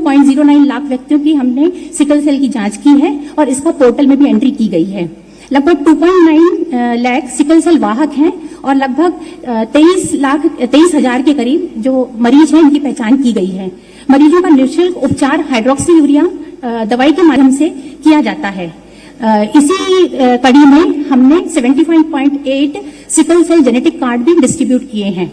2.09 लाख व्यक्तियों की हमने सिकल सेल की जांच की है और इसका पोर्टल में भी एंट्री की गई है। लगभग 2.9 लाख सिकल सेल वाहक हैं और लगभग 23,000 के करीब जो मरीज हैं इनकी पहचान की गई है। मरीजों का निःशुल्क उपचार हाइड्रोक्सी यूरिया दवाई के माध्यम से किया जाता है। इसी कड़ी में हमने 75.8 सिकल सेल जेनेटिक कार्ड भी डिस्ट्रीब्यूट किए हैं।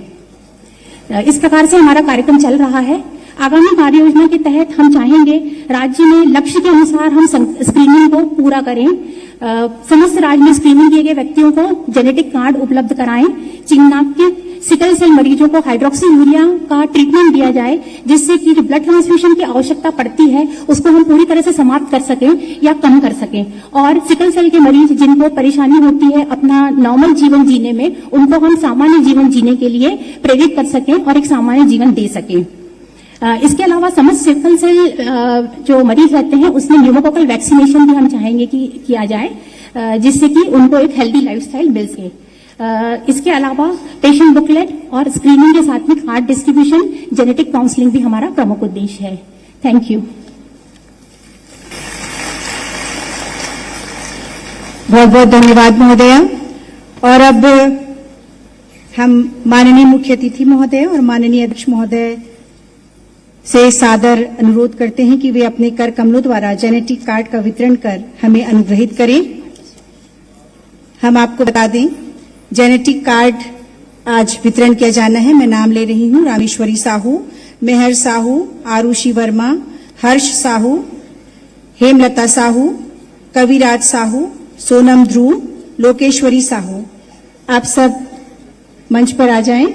इस प्रकार से हमारा कार्यक्रम चल रहा है। आगामी कार्य योजना के तहत हम चाहेंगे राज्य में लक्ष्य के अनुसार हम स्क्रीनिंग को पूरा करें। समस्त राज्य में स्क्रीनिंग किए गए व्यक्तियों को जेनेटिक कार्ड उपलब्ध कराएं। चिन्हांकित सिकल सेल मरीजों को हाइड्रोक्सी यूरिया का ट्रीटमेंट दिया जाए, जिससे कि जो ब्लड ट्रांसफ्यूजन की आवश्यकता पड़ती है उसको हम पूरी तरह से समाप्त कर सकें या कम कर सकें। और सिकल सेल के मरीज जिनको परेशानी होती है अपना नॉर्मल जीवन जीने में, उनको हम सामान्य जीवन जीने के लिए प्रेरित कर सकें और एक सामान्य जीवन दे सकें। इसके अलावा समस्त सिकल सेल जो मरीज रहते हैं उसमें न्यूमोकोकल वैक्सीनेशन भी हम चाहेंगे कि किया जाए, जिससे कि उनको एक हेल्दी लाइफस्टाइल मिल सके। इसके अलावा पेशेंट बुकलेट और स्क्रीनिंग के साथ में कार्ड डिस्ट्रीब्यूशन, जेनेटिक काउंसलिंग भी हमारा प्रमुख उद्देश्य है। Thank you. बहुत बहुत धन्यवाद महोदया। और अब हम माननीय मुख्य अतिथि महोदय और माननीय अध्यक्ष महोदय से सादर अनुरोध करते हैं कि वे अपने कर कमलों द्वारा जेनेटिक कार्ड का वितरण कर हमें अनुग्रहित करें। हम आपको बता दें, जेनेटिक कार्ड आज वितरण किया जाना है। मैं नाम ले रही हूं: रामेश्वरी साहू, मेहर साहू, आरुषि वर्मा, हर्ष साहू, हेमलता साहू, कविराज साहू, सोनम ध्रुव, लोकेश्वरी साहू। आप सब मंच पर आ जाएं।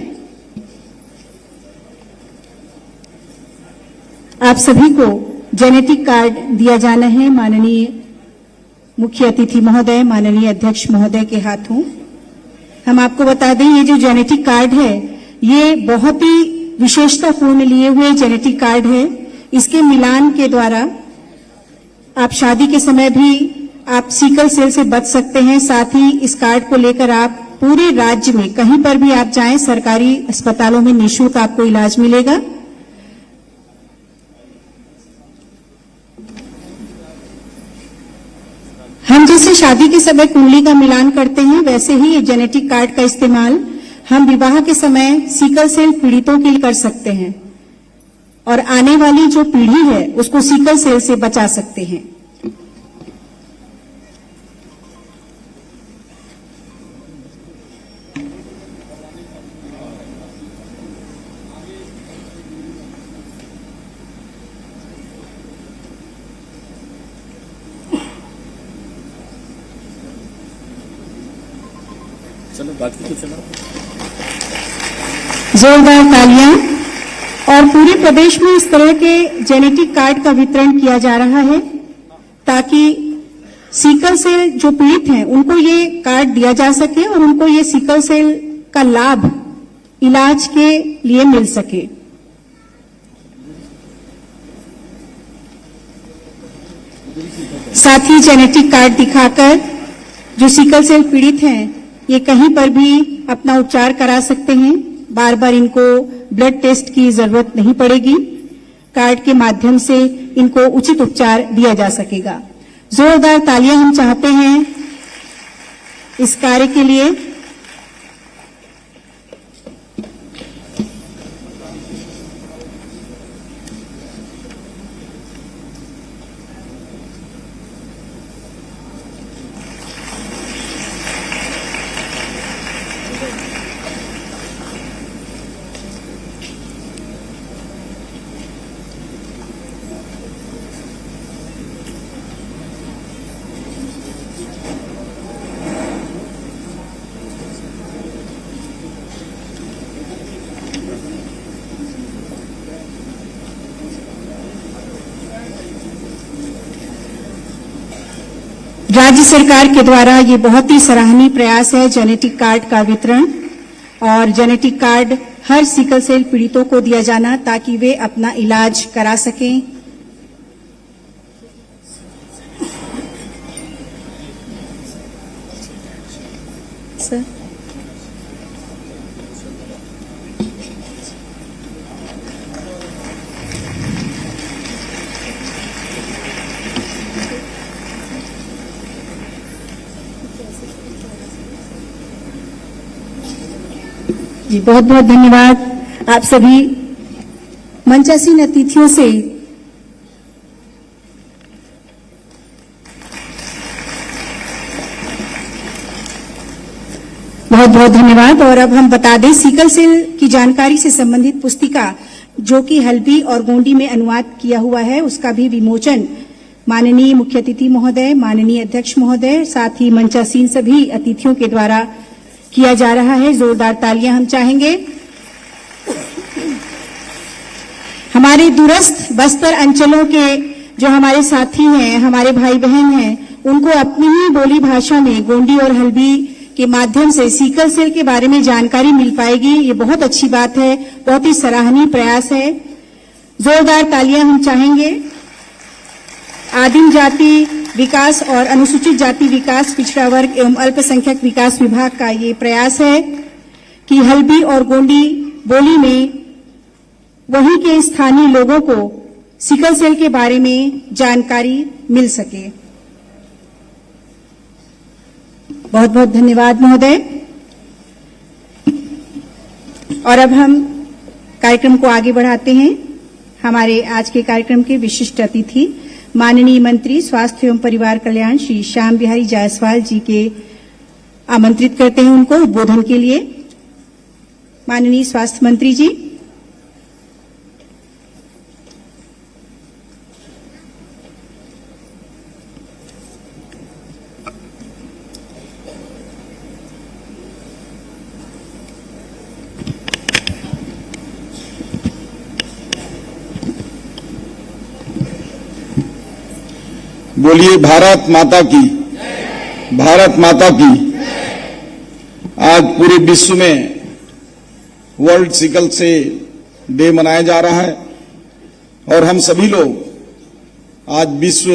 आप सभी को जेनेटिक कार्ड दिया जाना है माननीय मुख्य अतिथि महोदय, माननीय अध्यक्ष महोदय के हाथों। हम आपको बता दें, ये जो जेनेटिक कार्ड है ये बहुत ही विशेषतापूर्ण लिए हुए जेनेटिक कार्ड है। इसके मिलान के द्वारा आप शादी के समय भी आप सिकल सेल से बच सकते हैं। साथ ही इस कार्ड को लेकर आप पूरे राज्य में कहीं पर भी आप जाएं, सरकारी अस्पतालों में निःशुल्क आपको इलाज मिलेगा। हम जैसे शादी के समय कुंडली का मिलान करते हैं, वैसे ही ये जेनेटिक कार्ड का इस्तेमाल हम विवाह के समय सिकल सेल पीड़ितों के लिए कर सकते हैं और आने वाली जो पीढ़ी है उसको सिकल सेल से बचा सकते हैं। चलो बाकी तो चलो। जोरदार तालियां। और पूरे प्रदेश में इस तरह के जेनेटिक कार्ड का वितरण किया जा रहा है ताकि सिकल सेल जो पीड़ित हैं उनको ये कार्ड दिया जा सके और उनको ये सिकल सेल का लाभ इलाज के लिए मिल सके। साथ ही जेनेटिक कार्ड दिखाकर जो सिकल सेल पीड़ित हैं ये कहीं पर भी अपना उपचार करा सकते हैं। बार बार इनको ब्लड टेस्ट की जरूरत नहीं पड़ेगी। कार्ड के माध्यम से इनको उचित उपचार दिया जा सकेगा। जोरदार तालियां हम चाहते हैं इस कार्य के लिए। राज्य सरकार के द्वारा ये बहुत ही सराहनीय प्रयास है जेनेटिक कार्ड का वितरण, और जेनेटिक कार्ड हर सिकल सेल पीड़ितों को दिया जाना ताकि वे अपना इलाज करा सकें। सर जी बहुत बहुत धन्यवाद। आप सभी मंचासीन अतिथियों से बहुत बहुत धन्यवाद। और अब हम बता दें, सिकल सेल की जानकारी से संबंधित पुस्तिका जो कि हल्बी और गोंडी में अनुवाद किया हुआ है, उसका भी विमोचन माननीय मुख्य अतिथि महोदय, माननीय अध्यक्ष महोदय, साथ ही मंचासीन सभी अतिथियों के द्वारा किया जा रहा है। जोरदार तालियां हम चाहेंगे। हमारे दूरस्थ बस्तर अंचलों के जो हमारे साथी हैं, हमारे भाई बहन हैं, उनको अपनी ही बोली भाषा में गोंडी और हल्बी के माध्यम से सिकल सेल के बारे में जानकारी मिल पाएगी। ये बहुत अच्छी बात है, बहुत ही सराहनीय प्रयास है। जोरदार तालियां हम चाहेंगे। आदिम जाति विकास और अनुसूचित जाति विकास, पिछड़ा वर्ग एवं अल्पसंख्यक विकास विभाग का ये प्रयास है कि हल्बी और गोंडी बोली में वहीं के स्थानीय लोगों को सिकल सेल के बारे में जानकारी मिल सके। बहुत बहुत धन्यवाद महोदय। और अब हम कार्यक्रम को आगे बढ़ाते हैं। हमारे आज के कार्यक्रम के विशिष्ट अतिथि माननीय मंत्री स्वास्थ्य एवं परिवार कल्याण श्री श्याम बिहारी जायसवाल जी के आमंत्रित करते हैं उनको उद्बोधन के लिए। माननीय स्वास्थ्य मंत्री जी। बोलिए भारत माता की, भारत माता की। आज पूरे विश्व में वर्ल्ड सिकल सेल डे मनाया जा रहा है और हम सभी लोग आज विश्व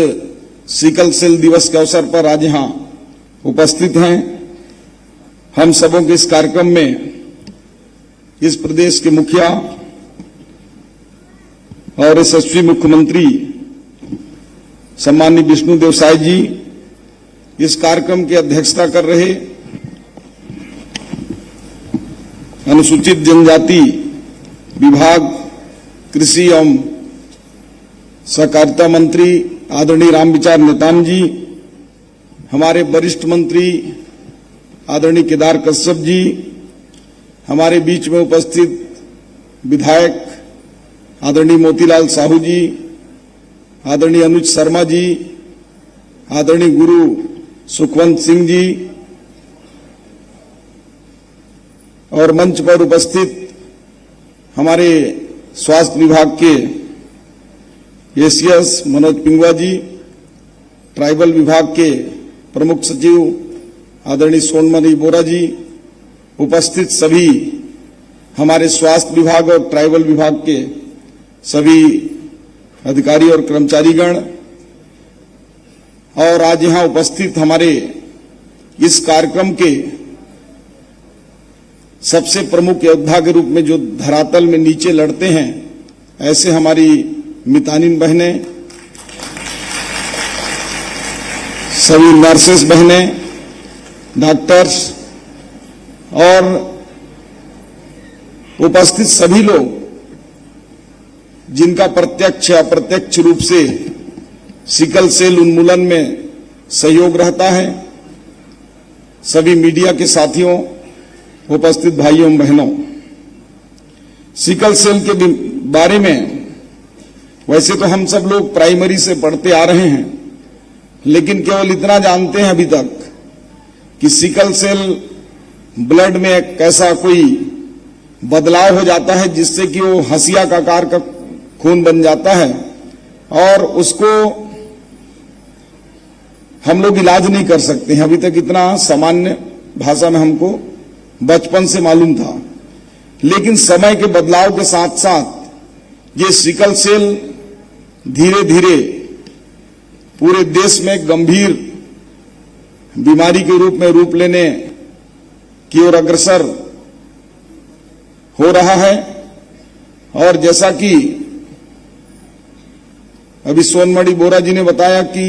सिकल सेल दिवस के अवसर पर आज यहां उपस्थित हैं। हम सबों के इस कार्यक्रम में इस प्रदेश के मुखिया और यशस्वी मुख्यमंत्री सम्माननीय विष्णुदेव साय जी इस कार्यक्रम की अध्यक्षता कर रहे, अनुसूचित जनजाति विभाग कृषि एवं सहकारिता मंत्री आदरणीय रामविचार नेताम जी, हमारे वरिष्ठ मंत्री आदरणीय केदार कश्यप जी, हमारे बीच में उपस्थित विधायक आदरणीय मोतीलाल साहू जी, आदरणीय अनुज शर्मा जी, आदरणीय गुरु सुखवंत सिंह जी और मंच पर उपस्थित हमारे स्वास्थ्य विभाग के एसीएस मनोज पिंगवा जी, ट्राइबल विभाग के प्रमुख सचिव आदरणीय सोनमणि बोरा जी, उपस्थित सभी हमारे स्वास्थ्य विभाग और ट्राइबल विभाग के सभी अधिकारी और कर्मचारीगण और आज यहां उपस्थित हमारे इस कार्यक्रम के सबसे प्रमुख योद्धा के रूप में जो धरातल में नीचे लड़ते हैं, ऐसे हमारी मितानिन बहनें, सभी नर्सेस बहनें, डॉक्टर्स और उपस्थित सभी लोग जिनका प्रत्यक्ष या अप्रत्यक्ष रूप से सिकल सेल उन्मूलन में सहयोग रहता है, सभी मीडिया के साथियों, उपस्थित भाइयों बहनों, सिकल सेल के बारे में वैसे तो हम सब लोग प्राइमरी से पढ़ते आ रहे हैं, लेकिन केवल इतना जानते हैं अभी तक कि सिकल सेल ब्लड में एक ऐसा कोई बदलाव हो जाता है जिससे कि वो हंसिया का आकार का खून बन जाता है और उसको हम लोग इलाज नहीं कर सकते हैं। अभी तक इतना सामान्य भाषा में हमको बचपन से मालूम था, लेकिन समय के बदलाव के साथ साथ ये सिकल सेल धीरे धीरे पूरे देश में गंभीर बीमारी के रूप में रूप लेने की ओर अग्रसर हो रहा है। और जैसा कि अभी सोनमणि बोरा जी ने बताया कि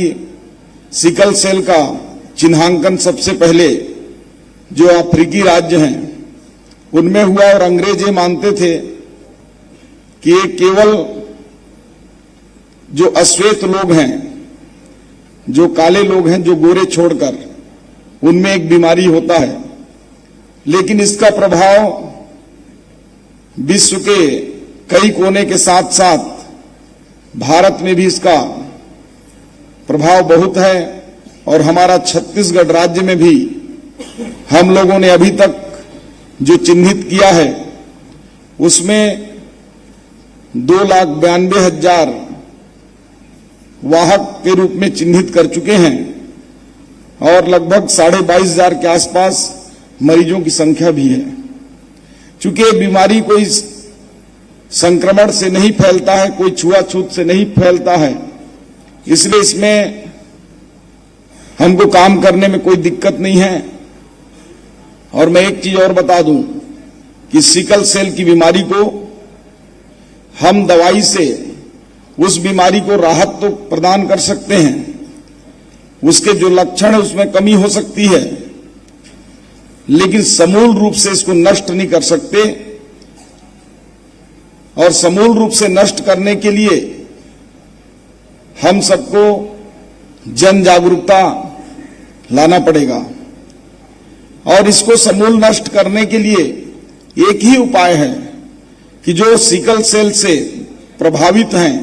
सिकल सेल का चिन्हांकन सबसे पहले जो अफ्रीकी राज्य हैं उनमें हुआ और अंग्रेज ये मानते थे कि ये केवल जो अश्वेत लोग हैं, जो काले लोग हैं, जो गोरे छोड़कर, उनमें एक बीमारी होता है। लेकिन इसका प्रभाव विश्व के कई कोने के साथ साथ भारत में भी इसका प्रभाव बहुत है। और हमारा छत्तीसगढ़ राज्य में भी हम लोगों ने अभी तक जो चिन्हित किया है उसमें 2,92,000 वाहक के रूप में चिन्हित कर चुके हैं और लगभग 22,500 के आसपास मरीजों की संख्या भी है। चूंकि ये बीमारी कोई संक्रमण से नहीं फैलता है, कोई छुआछूत से नहीं फैलता है, इसलिए इसमें हमको काम करने में कोई दिक्कत नहीं है। और मैं एक चीज और बता दूं कि सिकल सेल की बीमारी को हम दवाई से उस बीमारी को राहत तो प्रदान कर सकते हैं, उसके जो लक्षण है उसमें कमी हो सकती है, लेकिन समूल रूप से इसको नष्ट नहीं कर सकते। और समूल रूप से नष्ट करने के लिए हम सबको जन जागरूकता लाना पड़ेगा। और इसको समूल नष्ट करने के लिए एक ही उपाय है कि जो सिकल सेल से प्रभावित हैं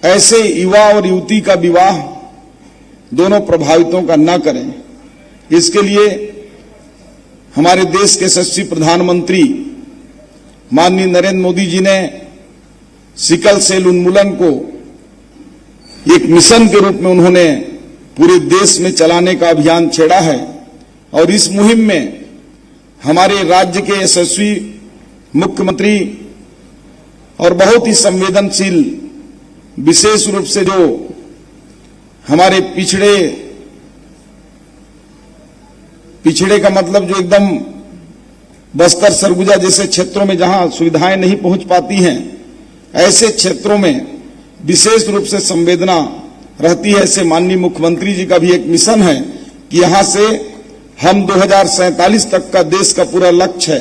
ऐसे युवा और युवती का विवाह दोनों प्रभावितों का न करें। इसके लिए हमारे देश के यशस्वी प्रधानमंत्री माननीय नरेंद्र मोदी जी ने सिकल सेल उन्मूलन को एक मिशन के रूप में उन्होंने पूरे देश में चलाने का अभियान छेड़ा है। और इस मुहिम में हमारे राज्य के यशस्वी मुख्यमंत्री और बहुत ही संवेदनशील, विशेष रूप से जो हमारे पिछड़े का मतलब जो एकदम बस्तर सरगुजा जैसे क्षेत्रों में जहां सुविधाएं नहीं पहुंच पाती हैं, ऐसे क्षेत्रों में विशेष रूप से संवेदना रहती है। ऐसे माननीय मुख्यमंत्री जी का भी एक मिशन है कि यहां से हम 2047 तक का देश का पूरा लक्ष्य है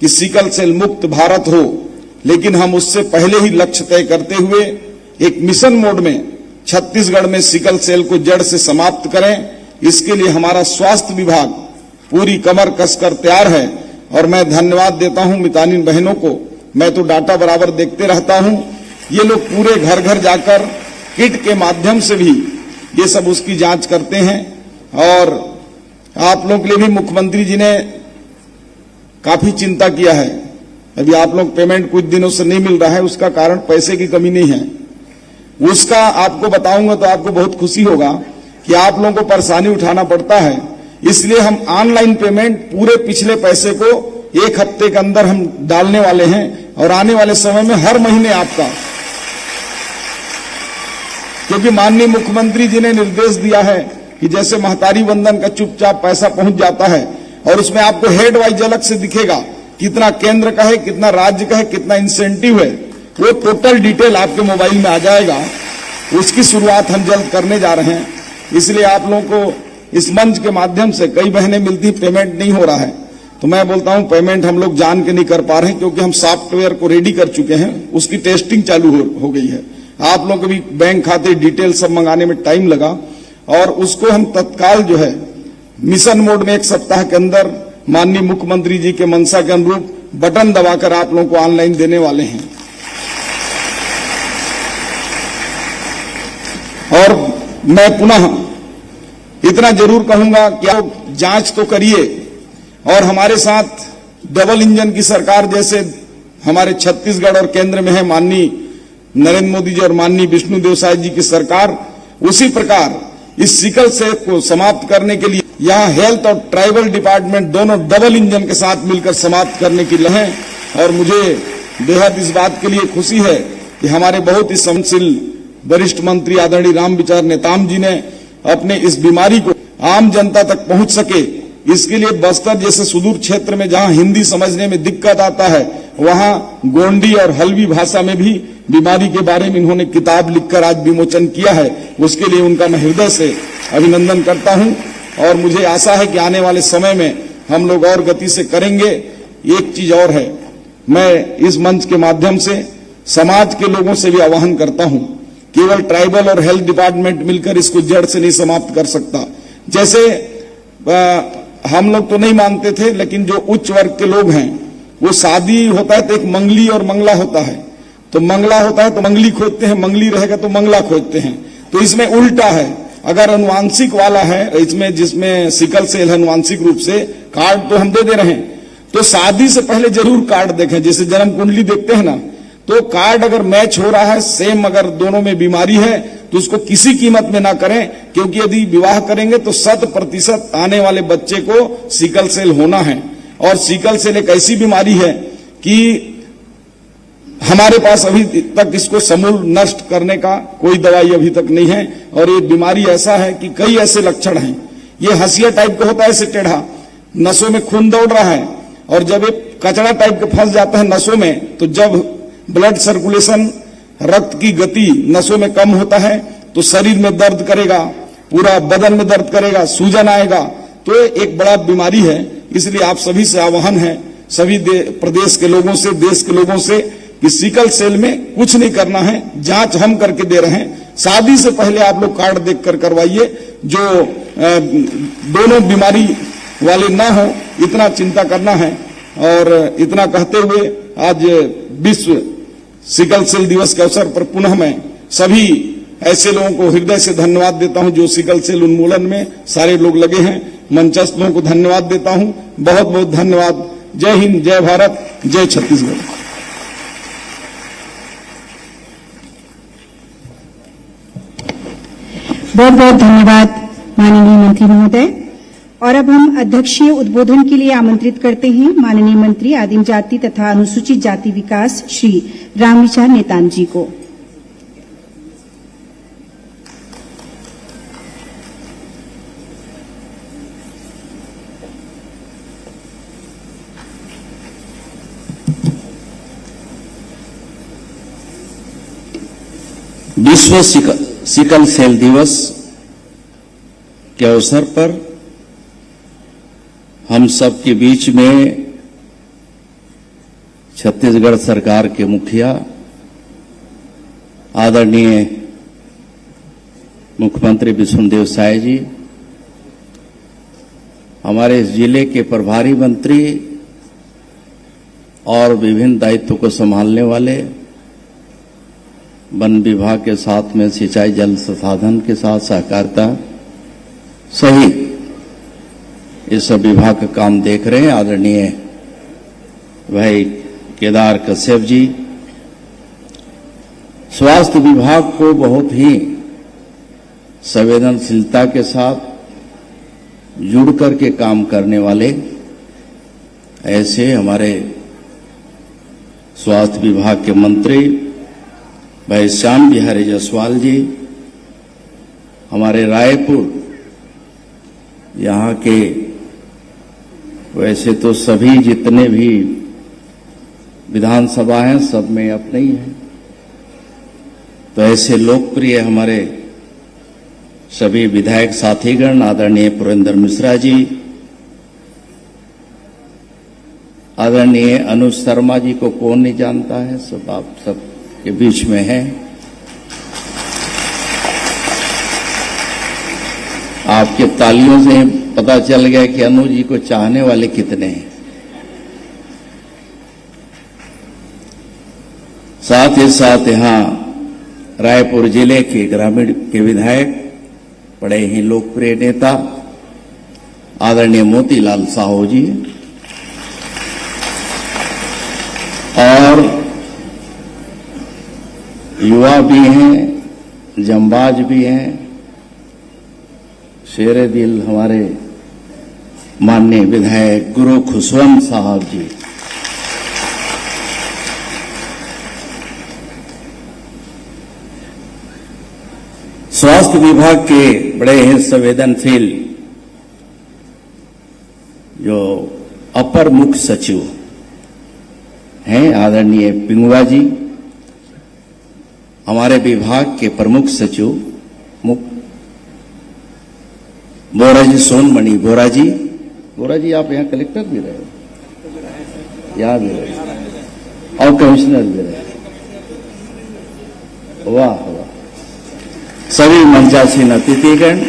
कि सिकल सेल मुक्त भारत हो। लेकिन हम उससे पहले ही लक्ष्य तय करते हुए एक मिशन मोड में छत्तीसगढ़ में सिकल सेल को जड़ से समाप्त करें। इसके लिए हमारा स्वास्थ्य विभाग पूरी कमर कसकर तैयार है। और मैं धन्यवाद देता हूं मितानिन बहनों को। मैं तो डाटा बराबर देखते रहता हूं, ये लोग पूरे घर घर जाकर किट के माध्यम से भी ये सब उसकी जांच करते हैं। और आप लोगों के लिए भी मुख्यमंत्री जी ने काफी चिंता किया है। अभी आप लोग पेमेंट कुछ दिनों से नहीं मिल रहा है, उसका कारण पैसे की कमी नहीं है, उसका आपको बताऊंगा तो आपको बहुत खुशी होगा कि आप लोगों को परेशानी उठाना पड़ता है। इसलिए हम ऑनलाइन पेमेंट पूरे पिछले पैसे को 1 हफ्ते के अंदर हम डालने वाले हैं। और आने वाले समय में हर महीने आपका, क्योंकि माननीय मुख्यमंत्री जी ने निर्देश दिया है कि जैसे महतारी वंदन का चुपचाप पैसा पहुंच जाता है और उसमें आपको हेड वाइज अलग से दिखेगा कितना केंद्र का है, कितना राज्य का है, कितना इंसेंटिव है, वो टोटल डिटेल आपके मोबाइल में आ जाएगा। उसकी शुरुआत हम जल्द करने जा रहे हैं। इसलिए आप लोगों को इस मंच के माध्यम से कई बहनें मिलती, पेमेंट नहीं हो रहा है, तो मैं बोलता हूं पेमेंट हम लोग जान के नहीं कर पा रहे हैं, क्योंकि हम सॉफ्टवेयर को रेडी कर चुके हैं, उसकी टेस्टिंग चालू हो गई है। आप लोगों को भी बैंक खाते डिटेल सब मंगाने में टाइम लगा और उसको हम तत्काल जो है मिशन मोड में 1 सप्ताह के अंदर माननीय मुख्यमंत्री जी के मंशा के अनुरूप बटन दबाकर आप लोगों को ऑनलाइन देने वाले हैं। और मैं पुनः इतना जरूर कहूंगा कि आप जांच तो करिए और हमारे साथ डबल इंजन की सरकार जैसे हमारे छत्तीसगढ़ और केंद्र में है माननीय नरेंद्र मोदी जी और माननीय विष्णुदेव साय जी की सरकार, उसी प्रकार इस सिकल सेल को समाप्त करने के लिए यहां हेल्थ और ट्राइबल डिपार्टमेंट दोनों डबल इंजन के साथ मिलकर समाप्त करने की लहें। और मुझे बेहद इस बात के लिए खुशी है कि हमारे बहुत ही संवेदनशील वरिष्ठ मंत्री आदरणीय रामविचार नेताम जी ने अपने इस बीमारी को आम जनता तक पहुंच सके, इसके लिए बस्तर जैसे सुदूर क्षेत्र में जहां हिंदी समझने में दिक्कत आता है, वहां गोंडी और हल्बी भाषा में भी बीमारी के बारे में इन्होंने किताब लिखकर आज विमोचन किया है। उसके लिए उनका मैं हृदय से अभिनंदन करता हूं। और मुझे आशा है कि आने वाले समय में हम लोग और गति से करेंगे। एक चीज और है, मैं इस मंच के माध्यम से समाज के लोगों से भी आह्वान करता हूं, केवल ट्राइबल और हेल्थ डिपार्टमेंट मिलकर इसको जड़ से नहीं समाप्त कर सकता। जैसे हम लोग तो नहीं मानते थे, लेकिन जो उच्च वर्ग के लोग हैं, वो शादी होता है तो एक मंगली और मंगला होता है, तो मंगला होता है तो मंगली खोजते हैं, मंगली रहेगा तो मंगला खोजते हैं। तो इसमें उल्टा है, अगर अनुवांशिक वाला है इसमें, जिसमें सिकल सेल है अनुवांशिक रूप से, कार्ड तो हम दे रहे हैं, तो शादी से पहले जरूर कार्ड देखें। जैसे जन्म कुंडली देखते हैं ना, तो कार्ड अगर मैच हो रहा है, सेम अगर दोनों में बीमारी है, तो उसको किसी कीमत में ना करें, क्योंकि यदि विवाह करेंगे तो 100% आने वाले बच्चे को सिकल सेल होना है। और सिकल सेल एक ऐसी बीमारी है कि हमारे पास अभी तक इसको समूल नष्ट करने का कोई दवाई अभी तक नहीं है। और ये बीमारी ऐसा है कि कई ऐसे लक्षण हैं। ये हंसिया टाइप का होता है, ऐसे टेढ़ा, नसों में खून दौड़ रहा है, और जब ये कचरा टाइप का फंस जाता है नसों में, तो जब ब्लड सर्कुलेशन, रक्त की गति नसों में कम होता है, तो शरीर में दर्द करेगा, पूरा बदन में दर्द करेगा, सूजन आएगा। तो ये एक बड़ा बीमारी है। इसलिए आप सभी से आह्वान है, सभी प्रदेश के लोगों से, देश के लोगों से, कि सिकल सेल में कुछ नहीं करना है, जांच हम करके दे रहे हैं। शादी से पहले आप लोग कार्ड देखकर करवाइए, जो दोनों बीमारी वाले ना हो, इतना चिंता करना है। और इतना कहते हुए आज विश्व सिकल सेल दिवस के अवसर पर पुनः मैं सभी ऐसे लोगों को हृदय से धन्यवाद देता हूं जो सिकल सेल उन्मूलन में सारे लोग लगे हैं। मंचस्थ लोगों को धन्यवाद देता हूं, बहुत बहुत धन्यवाद। जय हिंद, जय भारत, जय छत्तीसगढ़। बहुत बहुत धन्यवाद माननीय मंत्री महोदय। और अब हम अध्यक्षीय उद्बोधन के लिए आमंत्रित करते हैं माननीय मंत्री आदिम जाति तथा अनुसूचित जाति विकास श्री रामविचार नेतान जी को। विश्व सिकल सेल दिवस के अवसर पर हम सब के बीच में छत्तीसगढ़ सरकार के मुखिया आदरणीय मुख्यमंत्री विष्णुदेव साय जी, हमारे इस जिले के प्रभारी मंत्री और विभिन्न दायित्वों को संभालने वाले, वन विभाग के साथ में सिंचाई जल संसाधन के साथ सहकारिता सहित इस सब विभाग का काम देख रहे हैं आदरणीय भाई केदार कश्यप जी, स्वास्थ्य विभाग को बहुत ही संवेदनशीलता के साथ जुड़ करके काम करने वाले ऐसे हमारे स्वास्थ्य विभाग के मंत्री भाई श्याम बिहारी जायसवाल जी, हमारे रायपुर यहाँ के वैसे तो सभी जितने भी विधानसभा हैं सब में अपने ही हैं, तो ऐसे लोकप्रिय हमारे सभी विधायक साथीगण, आदरणीय पुरेंद्र मिश्रा जी, आदरणीय अनुज शर्मा जी को कौन नहीं जानता है, सब आप सब के बीच में है। आपके तालियों से पता चल गया कि अनुज जी को चाहने वाले कितने हैं। साथ ही साथ यहाँ रायपुर जिले के ग्रामीण के विधायक, बड़े ही लोकप्रिय नेता आदरणीय मोतीलाल साहू जी, और युवा भी हैं, जंबाज भी हैं, शेरे दिल हमारे माननीय विधायक गुरु खुशवंत साहब जी, स्वास्थ्य विभाग के बड़े ही संवेदनशील जो अपर मुख्य सचिव हैं आदरणीय पिंगुआ जी, हमारे विभाग के प्रमुख सचिव बोरा जी, सोनमणि बोरा जी, गोरा जी आप यहाँ कलेक्टर भी रहे, यहाँ भी रहे और कमिश्नर भी रहे। वाह वाह। सभी मंचासीन अतिथिगण,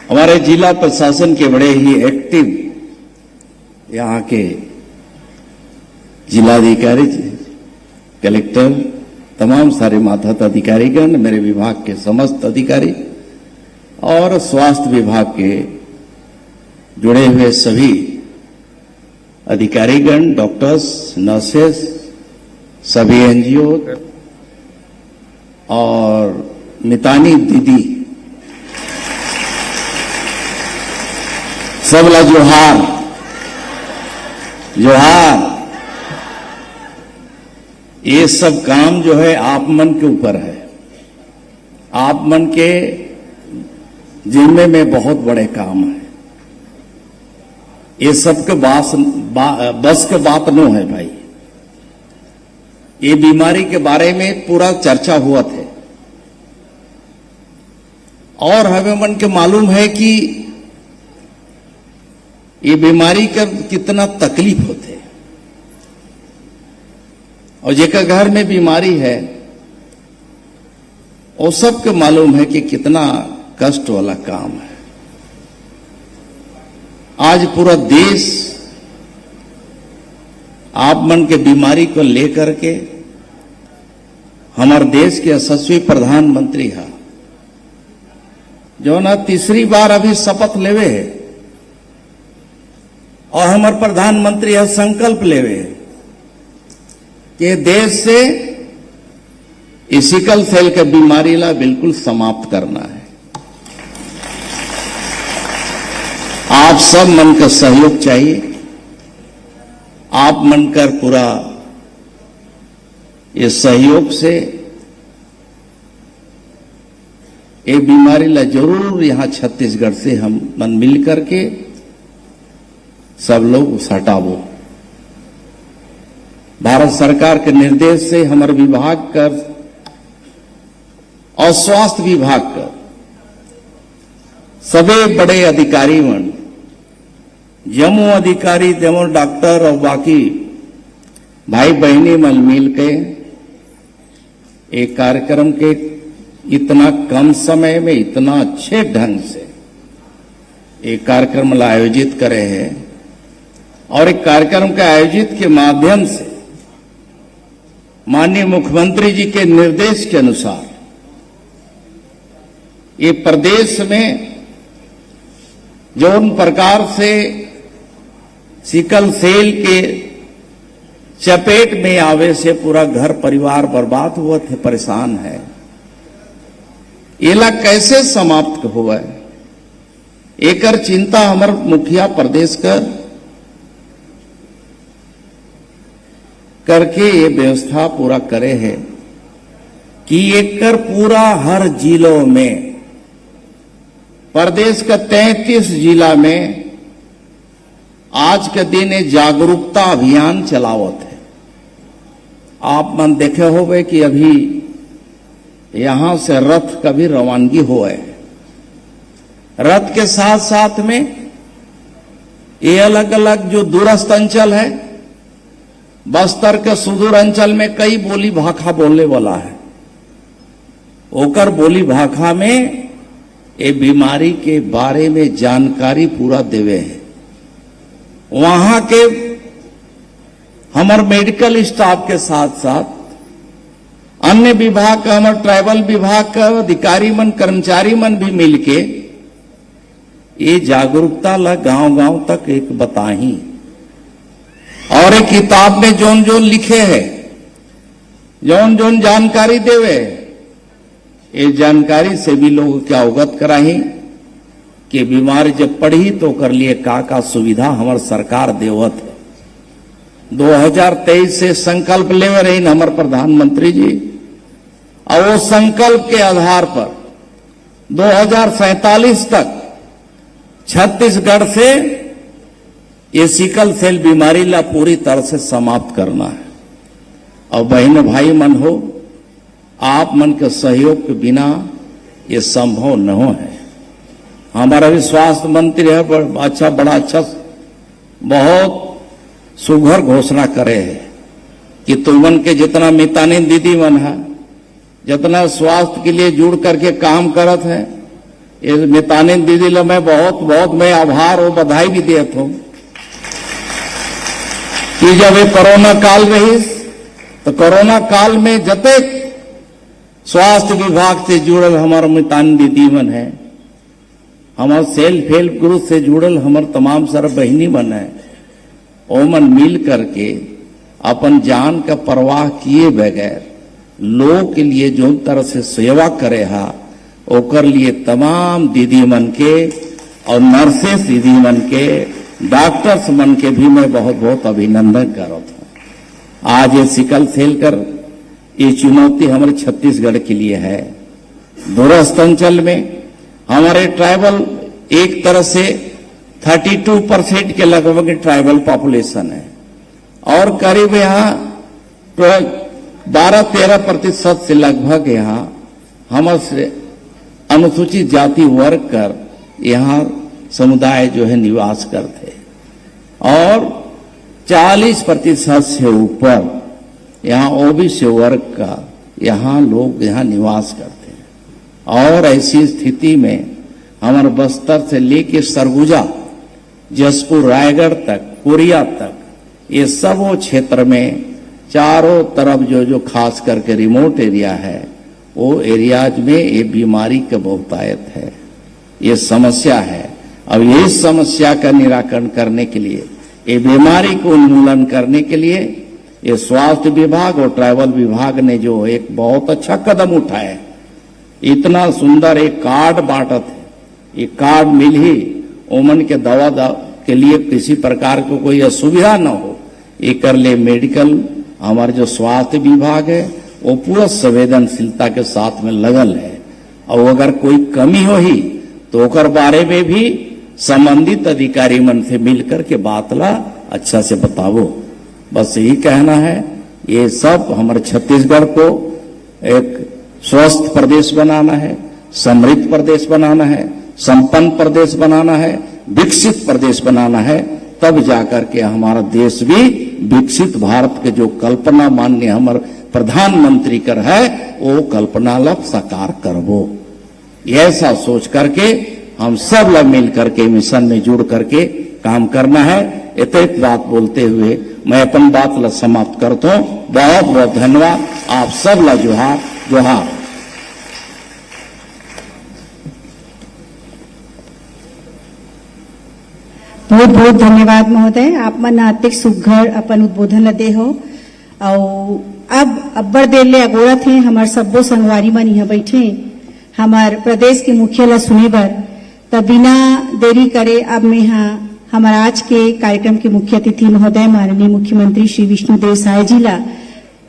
हमारे जिला प्रशासन के बड़े ही एक्टिव यहाँ के जिलाधिकारी, कलेक्टर, तमाम सारे मातहत अधिकारीगण, मेरे विभाग के समस्त अधिकारी और स्वास्थ्य विभाग के जुड़े हुए सभी अधिकारीगण, डॉक्टर्स, नर्सेस, सभी एनजीओ और मितानी दीदी, सबला जोहार जोहार। ये सब काम जो है आप मन के ऊपर है, आप मन के जिम्मे में बहुत बड़े काम है। ये सब के बस के बात नो है भाई। ये बीमारी के बारे में पूरा चर्चा हुआ थे और हमें मन के मालूम है कि ये बीमारी का कितना तकलीफ होते और जेका घर में बीमारी है वो सबके मालूम है कि कितना कष्ट वाला काम है। आज पूरा देश आप मन के बीमारी को लेकर के हमारे देश के यशस्वी प्रधानमंत्री है जो ना तीसरी बार अभी शपथ लेवे है और हमारे प्रधानमंत्री है संकल्प लेवे है कि देश से सिकल सेल के बीमारी ला बिल्कुल समाप्त करना है। आप सब मन का सहयोग चाहिए। आप मन कर पूरा ये सहयोग से ये बीमारी ला जरूर यहां छत्तीसगढ़ से हम मन मिल करके सब लोग उस हटावो। भारत सरकार के निर्देश से हमारे विभाग कर और स्वास्थ्य विभाग का सभी बड़े अधिकारी मन, जम्मू अधिकारी, जम्मू डॉक्टर और बाकी भाई बहनी मन मिल के एक कार्यक्रम के इतना कम समय में इतना अच्छे ढंग से एक कार्यक्रम आयोजित करे हैं और एक कार्यक्रम के आयोजित के माध्यम से माननीय मुख्यमंत्री जी के निर्देश के अनुसार ये प्रदेश में जो उन प्रकार से सिकल सेल के चपेट में आवे से पूरा घर परिवार बर्बाद हुआ थे, परेशान है, इला कैसे समाप्त हुआ है एकर चिंता हमार मुखिया प्रदेश करके ये व्यवस्था पूरा करे है कि एकर पूरा हर जिलों में प्रदेश का 33 जिला में आज के दिन ये जागरूकता अभियान चलावत है। आप मन देखे होंगे कि अभी यहां से रथ का भी रवानगी हुआ है। रथ के साथ साथ में ये अलग अलग जो दूरस्थ अंचल है, बस्तर के सुदूर अंचल में कई बोली भाखा बोलने वाला है, ओकर बोली भाखा में ये बीमारी के बारे में जानकारी पूरा देवे है। वहां के हमारे मेडिकल स्टाफ के साथ साथ अन्य विभाग का, हमारे ट्राइबल विभाग का अधिकारी मन, कर्मचारी मन भी मिलके ये जागरूकता ला गांव गांव तक एक बताही और एक किताब में जोन जोन लिखे है, जोन जोन जानकारी देवे, ये जानकारी से भी लोग क्या अवगत कराही कि बीमारी जब पड़ी तो कर लिए का सुविधा हमारे सरकार देवत है। 2023 से संकल्प ले रही हमारे प्रधानमंत्री जी और वो संकल्प के आधार पर 2047 तक छत्तीसगढ़ से ये सिकल सेल बीमारी ला पूरी तरह से समाप्त करना है। और बहन भाई मन हो, आप मन के सहयोग के बिना ये संभव न हो है। हमारा भी स्वास्थ्य मंत्री है, बड़ा अच्छा बहुत सुघर घोषणा करे है कि तुमन के जितना मितानिन दीदी मन है, जितना स्वास्थ्य के लिए जुड़ करके काम करत है, ये मितानिन दीदी ला मैं बहुत मैं आभार और बधाई भी देत हूं कि जब ये कोरोना काल रही तो कोरोना काल में जते स्वास्थ्य विभाग से जुड़ल हमार मितानिन दीदी मन है, हमार सेल्फ हेल्प ग्रुप से जुड़ल हमार तमाम सर बहिनी मन है, ओमन मिल करके अपन जान का परवाह किए बगैर लोग के लिए जो तरह से सेवा करे हा, ओकर लिए तमाम दीदी मन के और नर्सेस दीदी मन के, डॉक्टर्स मन के भी मैं बहुत अभिनंदन करता हूं। आज ये सिकल सेल कर ये चुनौती हमारे छत्तीसगढ़ के लिए है। दूरस्थ अंचल में हमारे ट्राइबल एक तरह से 32% के लगभग ट्राइबल पॉपुलेशन है और करीब यहाँ 12-13% से लगभग यहाँ हमारे अनुसूचित जाति वर्ग कर यहाँ समुदाय जो है निवास करते और 40% से ऊपर यहाँ ओबीसी वर्ग का यहाँ लोग यहाँ निवास करते हैं। और ऐसी स्थिति में हमारे बस्तर से लेके सरगुजा, जसपुर, रायगढ़ तक, कोरिया तक, ये सब वो क्षेत्र में चारों तरफ जो खास करके रिमोट एरिया है, वो एरियाज में ये बीमारी का बहुतायत है, ये समस्या है। अब ये समस्या का निराकरण करने के लिए, ये बीमारी को उन्मूलन करने के लिए ये स्वास्थ्य विभाग और ट्राइबल विभाग ने जो एक बहुत अच्छा कदम उठाया, इतना सुंदर एक कार्ड बांटत है, ये कार्ड मिल ही ओमन के दवा के लिए किसी प्रकार को कोई असुविधा न हो, ये कर ले मेडिकल हमारे जो स्वास्थ्य विभाग है वो पूरा संवेदनशीलता के साथ में लगल है। और अगर कोई कमी हो ही तो ओकर बारे में भी संबंधित अधिकारी मन से मिलकर के बात ला अच्छा से बतावो। बस यही कहना है, ये सब हमारे छत्तीसगढ़ को एक स्वस्थ प्रदेश बनाना है, समृद्ध प्रदेश बनाना है, संपन्न प्रदेश बनाना है, विकसित प्रदेश बनाना है, तब जाकर के हमारा देश भी विकसित भारत के जो कल्पना माननीय हमारे प्रधानमंत्री कर है वो कल्पना लब साकार करबो। ऐसा सोच करके हम सब लोग मिल करके मिशन में जुड़ करके काम करना है। इतनी बात बोलते हुए मैं अपन बात ला समाप्त करता हूँ। बहुत धन्यवाद आप सब ला जोहार जोहार। बहुत धन्यवाद महोदय, आप मन अतिक सुघर अपन उद्बोधन ल दे हो। और अब अब्बर देर ले अगोरत हैं हमार सब्बो संगवारी मन यहाँ बैठे हमार प्रदेश के मुखिया ला सुने बर, तब बिना देरी करे अब मैं हमार आज के कार्यक्रम के मुख्य अतिथि महोदय माननीय मुख्यमंत्री श्री विष्णुदेव साय जी ला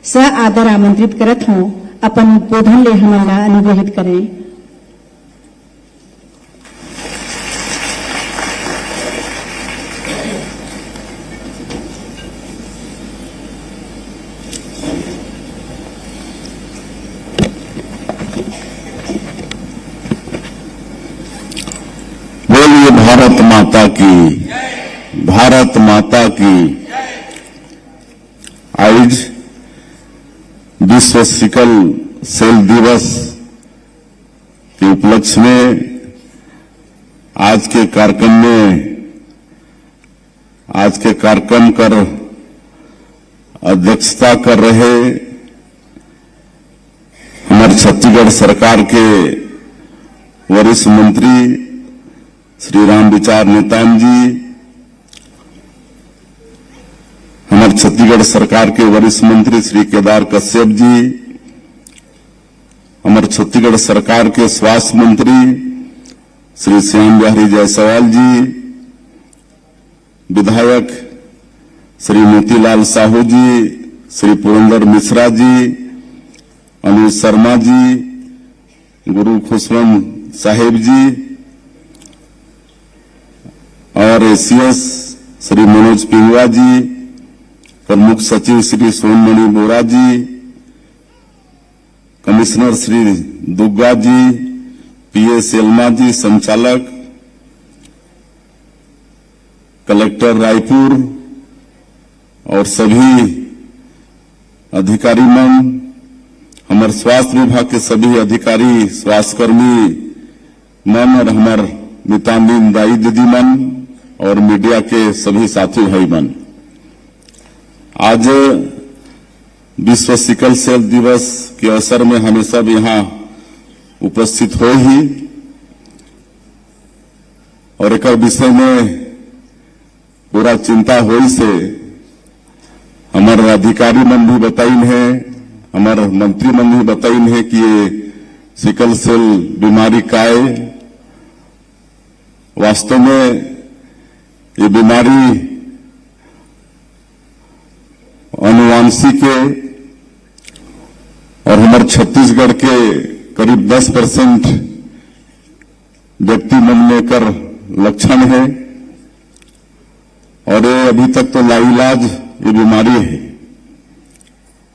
स आदर आमंत्रित करत हूँ अपन उद्बोधन ले हमारा अनुग्रहित करें। भारत माता की, भारत माता की। आज विश्व सिकल सेल दिवस के उपलक्ष्य में आज के कार्यक्रम कर अध्यक्षता कर रहे हमारे छत्तीसगढ़ सरकार के वरिष्ठ मंत्री श्री राम विचार नेताम जी, हमारे छत्तीसगढ़ सरकार के वरिष्ठ मंत्री श्री केदार कश्यप जी, हमारे छत्तीसगढ़ सरकार के स्वास्थ्य मंत्री श्री श्याम बिहारी जायसवाल जी, विधायक श्री मोतीलाल साहू जी, श्री पुरंदर मिश्रा जी, अनिल शर्मा जी, गुरु खुशवंत साहेब जी और एसीएस श्री मनोज पिंगवा जी, प्रमुख सचिव श्री सोनमणि बोरा जी, कमिश्नर श्री दुग्गा जी, पीए सेल्मा जी, संचालक कलेक्टर रायपुर और सभी अधिकारीगण, हमारे स्वास्थ्य विभाग के सभी अधिकारी, स्वास्थ्यकर्मी मन और हमार मितानिन दाई दीदी मन और मीडिया के सभी साथी भाई मन, आज विश्व सिकल सेल दिवस के अवसर में हमें सब यहाँ उपस्थित हो ही और एक विषय में पूरा चिंता होई से हमारे अधिकारी मन भी बताइन है, हमारे मंत्री मन भी बताइन है कि ये सिकल सेल बीमारी का है। वास्तव में ये बीमारी अनुवांशिक है और हमारे छत्तीसगढ़ के करीब 10% व्यक्ति मन में कर लक्षण है और ये अभी तक तो लाइलाज ये बीमारी है।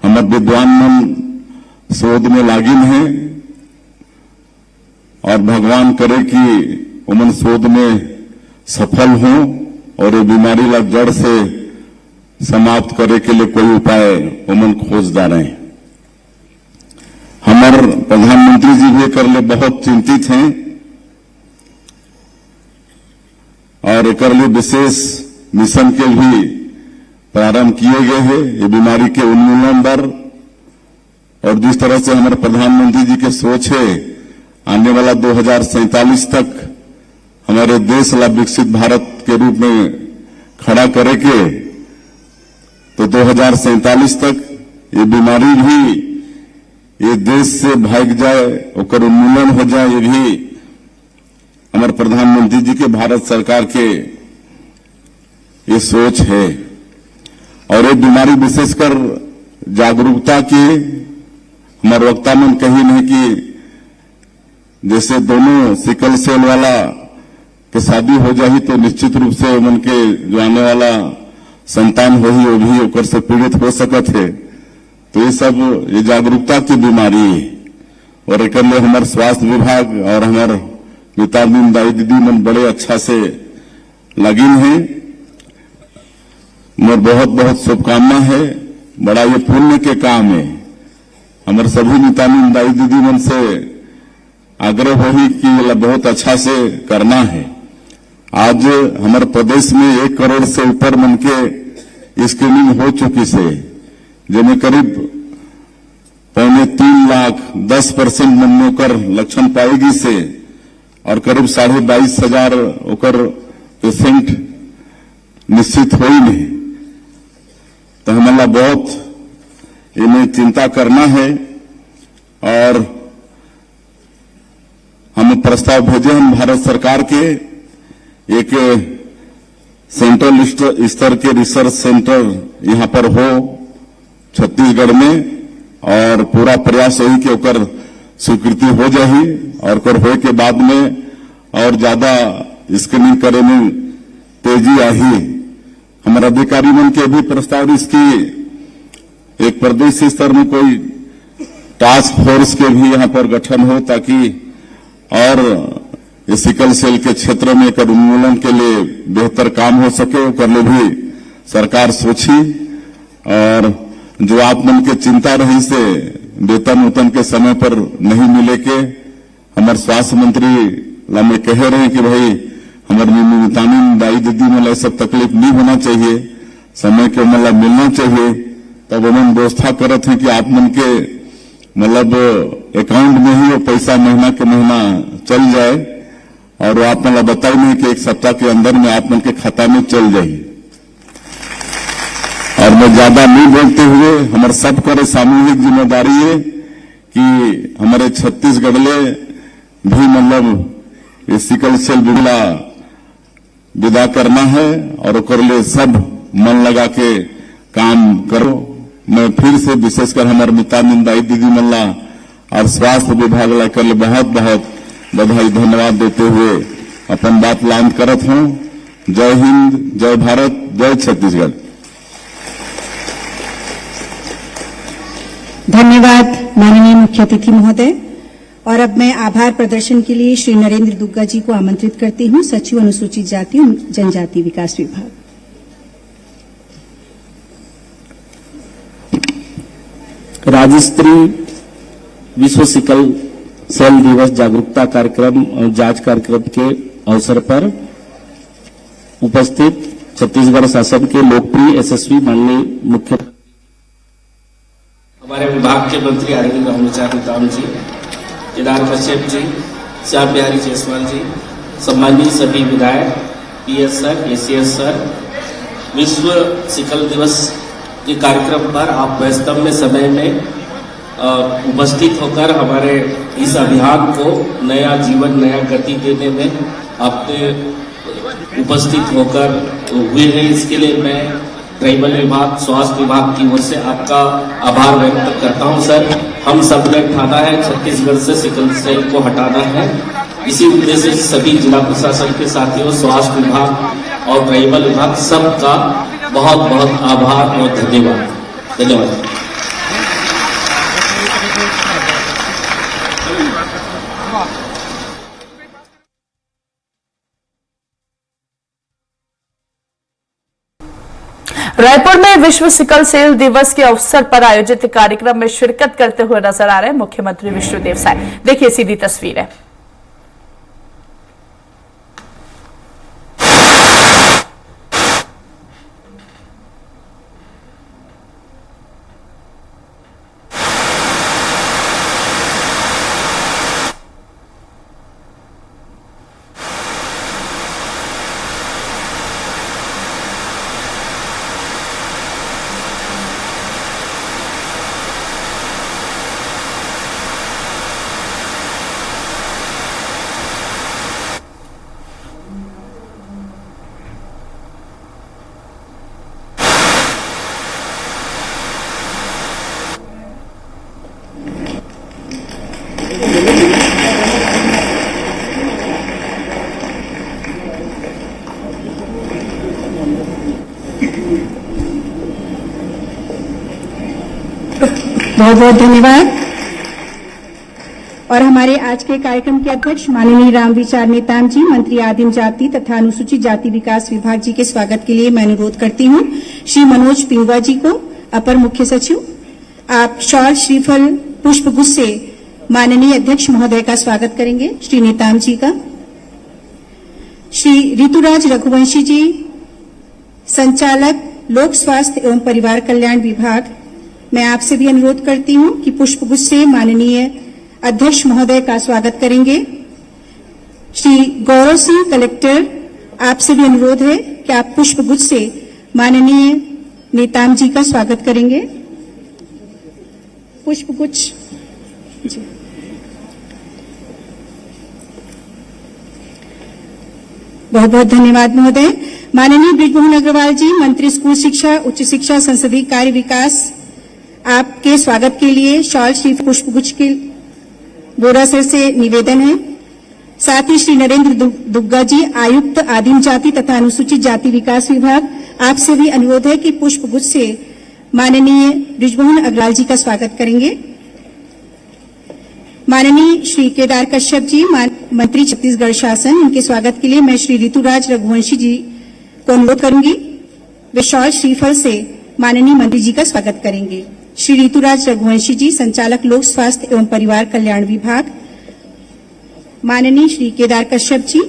हमारे विद्वान मन शोध में लागिन है और भगवान करे कि उमन शोध में सफल हो और ये बीमारी ला जड़ से समाप्त करे के लिए कोई उपाय उमन खोजदार हैं। हमारे प्रधानमंत्री जी भी कर ले बहुत चिंतित हैं और एक लिए विशेष मिशन के भी प्रारंभ किए गए हैं ये बीमारी के उन्मूलन पर। और जिस तरह से हमारे प्रधानमंत्री जी के सोच है आने वाला 2047 तक हमारे देश ला विकसित भारत के रूप में खड़ा करे के, तो 2047 तक ये बीमारी भी ये देश से भाग जाए, और उन्मूलन हो जाए, ये भी हमारे प्रधानमंत्री जी के भारत सरकार के ये सोच है। और ये बीमारी विशेषकर जागरूकता की हमारे वक्ता मन कही नहीं कि जैसे दोनों सिकल सेल वाला के शादी हो जाही तो निश्चित रूप से उनके जो आने वाला संतान हो ही वो भी ओकर से पीड़ित हो सकत है। तो ये सब ये जागरूकता की बीमारी है और एक लिए हमारे स्वास्थ्य विभाग और हमारे मितानिन दाई दीदी मन बड़े अच्छा से लगिन है। मोर बहुत बहुत शुभकामना है, बड़ा ये पुण्य के काम है। हमारे सभी मितानिन दाई दीदी मन से आग्रह होगी कि ये बहुत अच्छा से करना है। आज हमारे प्रदेश में 1 करोड़ से ऊपर मन के स्क्रीनिंग हो चुकी से, जिनमें करीब 3.25 लाख 10% मन में ओकर लक्षण पाएगी से और करीब 22,500 ओकर पेशेंट निश्चित हो ही नहीं। तो हमारा बहुत इन्हें चिंता करना है और हम प्रस्ताव भेजे हम भारत सरकार के एक सेंट्रल स्तर के रिसर्च सेंटर यहां पर हो छत्तीसगढ़ में और पूरा प्रयास होई कि ओकर स्वीकृति हो जाही और ओकर होए के बाद में और ज्यादा स्क्रीनिंग करे में तेजी आही। हमारे अधिकारी मन के भी प्रस्ताव इसकी एक प्रदेश स्तर में कोई टास्क फोर्स के भी यहां पर गठन हो ताकि और इस सिकल सेल के क्षेत्र में कर उन्मूलन के लिए बेहतर काम हो सके, कर ले भी सरकार सोची। और जो आप मन के चिंता रही से वेतन उतन के समय पर नहीं मिले के हमारे स्वास्थ्य मंत्री लामे कह रहे हैं कि भाई हमारे मितानिन दाई दीदी में सब तकलीफ नहीं होना चाहिए, समय के मतलब मिलना चाहिए। तब उन्होंने व्यवस्था करत है कि आप मन के मतलब अकाउंट में ही वो पैसा महीना के महीना चल जाए और आप मतलब बताई नहीं कि 1 सप्ताह के अंदर में आप मन के खाता में चल जाए। और मैं ज्यादा नहीं बोलते हुए हमारे सब करे सामूहिक जिम्मेदारी है कि हमारे छत्तीसगढ़ ले भी मतलब ये सिकल सेल बिगला विदा करना है और ओकर लिए सब मन लगा के काम करो। मैं फिर से विशेषकर हमारे मितानिन दाई दीदी मल्ला और स्वास्थ्य विभाग ला कर बहुत बहुत बधाई धन्यवाद देते हुए अपन बात लांद करत हूं। जय हिंद, जय भारत, जय छत्तीसगढ़। धन्यवाद माननीय मुख्य अतिथि महोदय। और अब मैं आभार प्रदर्शन के लिए श्री नरेंद्र दुग्गा जी को आमंत्रित करती हूं, सचिव अनुसूचित जाति और जनजाति विकास विभाग। राज्यस्तरीय विश्व सिकल सेल दिवस जागरूकता कार्यक्रम और जांच कार्यक्रम के अवसर पर उपस्थित छत्तीसगढ़ शासन के लोकप्रिय यशस्वी माननीय मुख्य हमारे विभाग के मंत्री आदरणीय रामविचार नेताम जी, केदार कश्यप जी, श्याम बिहारी जायसवाल जी, सम्मानीय सभी विधायक, पीएस सर, एसीएस सर, विश्व सिकल दिवस के कार्यक्रम पर आप वास्तव में समय में उपस्थित होकर हमारे इस अभियान को नया जीवन, नया गति देने में आपने उपस्थित होकर हुए हैं। इसके लिए मैं ट्राइबल विभाग, स्वास्थ्य विभाग की ओर से आपका आभार व्यक्त करता हूं। सर, हम सब ने ठाना है छत्तीसगढ़ से सिकल सेल को हटाना है। इसी उद्देश्य से सभी जिला प्रशासन के साथियों, स्वास्थ्य विभाग और ट्राइबल विभाग सबका बहुत बहुत आभार और धन्यवाद। धन्यवाद। रायपुर में विश्व सिकल सेल दिवस के अवसर पर आयोजित कार्यक्रम में शिरकत करते हुए नजर आ रहे हैं मुख्यमंत्री विष्णुदेव साय। देखिए सीधी तस्वीर है। बहुत बहुत धन्यवाद। और हमारे आज के कार्यक्रम के अध्यक्ष माननीय रामविचार नेताम जी, मंत्री आदिम जाति तथा अनुसूचित जाति विकास विभाग जी के स्वागत के लिए मैं अनुरोध करती हूं श्री मनोज पिंगवा जी को, अपर मुख्य सचिव। आप शॉल, श्रीफल, पुष्प गुच्छ से माननीय अध्यक्ष महोदय का स्वागत करेंगे, श्री नेताम जी का। श्री ऋतुराज रघुवंशी जी, संचालक लोक स्वास्थ्य एवं परिवार कल्याण विभाग, मैं आपसे भी अनुरोध करती हूं कि पुष्प गुच्छ से माननीय अध्यक्ष महोदय का स्वागत करेंगे। श्री गौरव सिंह, कलेक्टर, आपसे भी अनुरोध है कि आप पुष्प गुच्छ से माननीय नेताम जी का स्वागत करेंगे। पुष्प गुच्छ जी। बहुत बहुत धन्यवाद महोदय। माननीय बृजमोहन अग्रवाल जी, मंत्री स्कूल शिक्षा, उच्च शिक्षा, संसदीय कार्य विकास, आपके स्वागत के लिए शॉल, श्री पुष्प गुच्छ के बोरा सर से निवेदन है। साथ ही श्री नरेंद्र दुग्गा जी, आयुक्त आदिम जाति तथा अनुसूचित जाति विकास विभाग, आपसे भी अनुरोध है कि पुष्प गुच्छ से माननीय बृजमोहन अग्रवाल जी का स्वागत करेंगे। माननीय श्री केदार कश्यप जी, मंत्री छत्तीसगढ़ शासन, इनके स्वागत के लिए मैं श्री ऋतुराज रघुवंशी जी को अनुरोध करूंगी। वे शॉल, श्रीफल से माननीय मंत्री जी का स्वागत करेंगे। श्री ऋतुराज रघुवंशी जी, संचालक लोक स्वास्थ्य एवं परिवार कल्याण विभाग, माननीय श्री केदार कश्यप जी,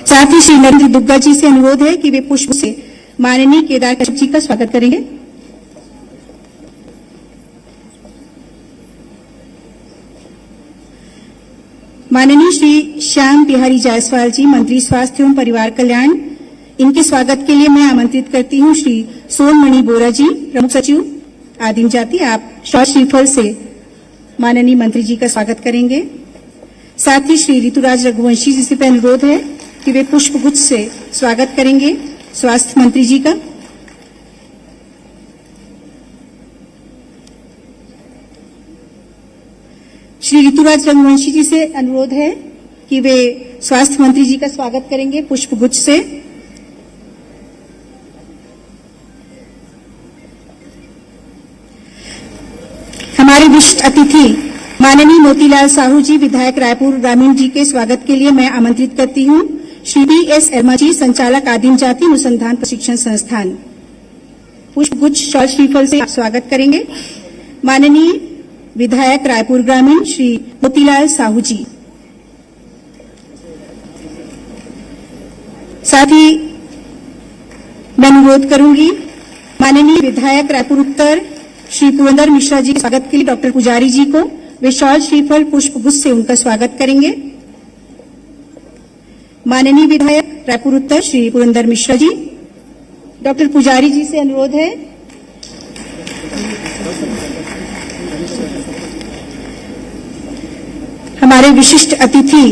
साथ ही श्री नरेंद्र दुग्गा जी से अनुरोध है कि वे पुष्प से माननीय केदार कश्यप जी का स्वागत करेंगे। माननीय श्री श्याम बिहारी जायसवाल जी, मंत्री स्वास्थ्य एवं परिवार कल्याण, इनके स्वागत के लिए मैं आमंत्रित करती हूं श्री सोनमणि बोरा जी, प्रमुख सचिव आदिम जाति, आप शॉल, श्रीफल से माननीय मंत्री जी का स्वागत करेंगे। साथ ही श्री ऋतुराज रघुवंशी जी से अनुरोध है कि वे पुष्प गुच्छ से स्वागत करेंगे स्वास्थ्य मंत्री जी का। श्री ऋतुराज रघुवंशी जी से अनुरोध है कि वे स्वास्थ्य मंत्री जी का स्वागत करेंगे पुष्प गुच्छ से। विशिष्ट अतिथि माननीय मोतीलाल साहू जी विधायक रायपुर ग्रामीण जी के स्वागत के लिए मैं आमंत्रित करती हूं। श्री B.S. शर्मा जी संचालक आदिम जाति अनुसंधान प्रशिक्षण संस्थान, पुष्पगुच्छ शॉल श्रीफल से आप स्वागत करेंगे। माननीय विधायक रायपुर ग्रामीण श्री मोतीलाल साहू जी, साथ ही मैं अनुरोध करूंगी माननीय विधायक रायपुर उत्तर श्री पुरंदर मिश्रा जी के स्वागत के लिए डॉक्टर पुजारी जी को वे शॉल श्रीफल पुष्पगुच्छ से उनका स्वागत करेंगे। माननीय विधायक रायपुर उत्तर श्री पुरंदर मिश्रा जी, डॉक्टर पुजारी जी से अनुरोध है हमारे विशिष्ट अतिथि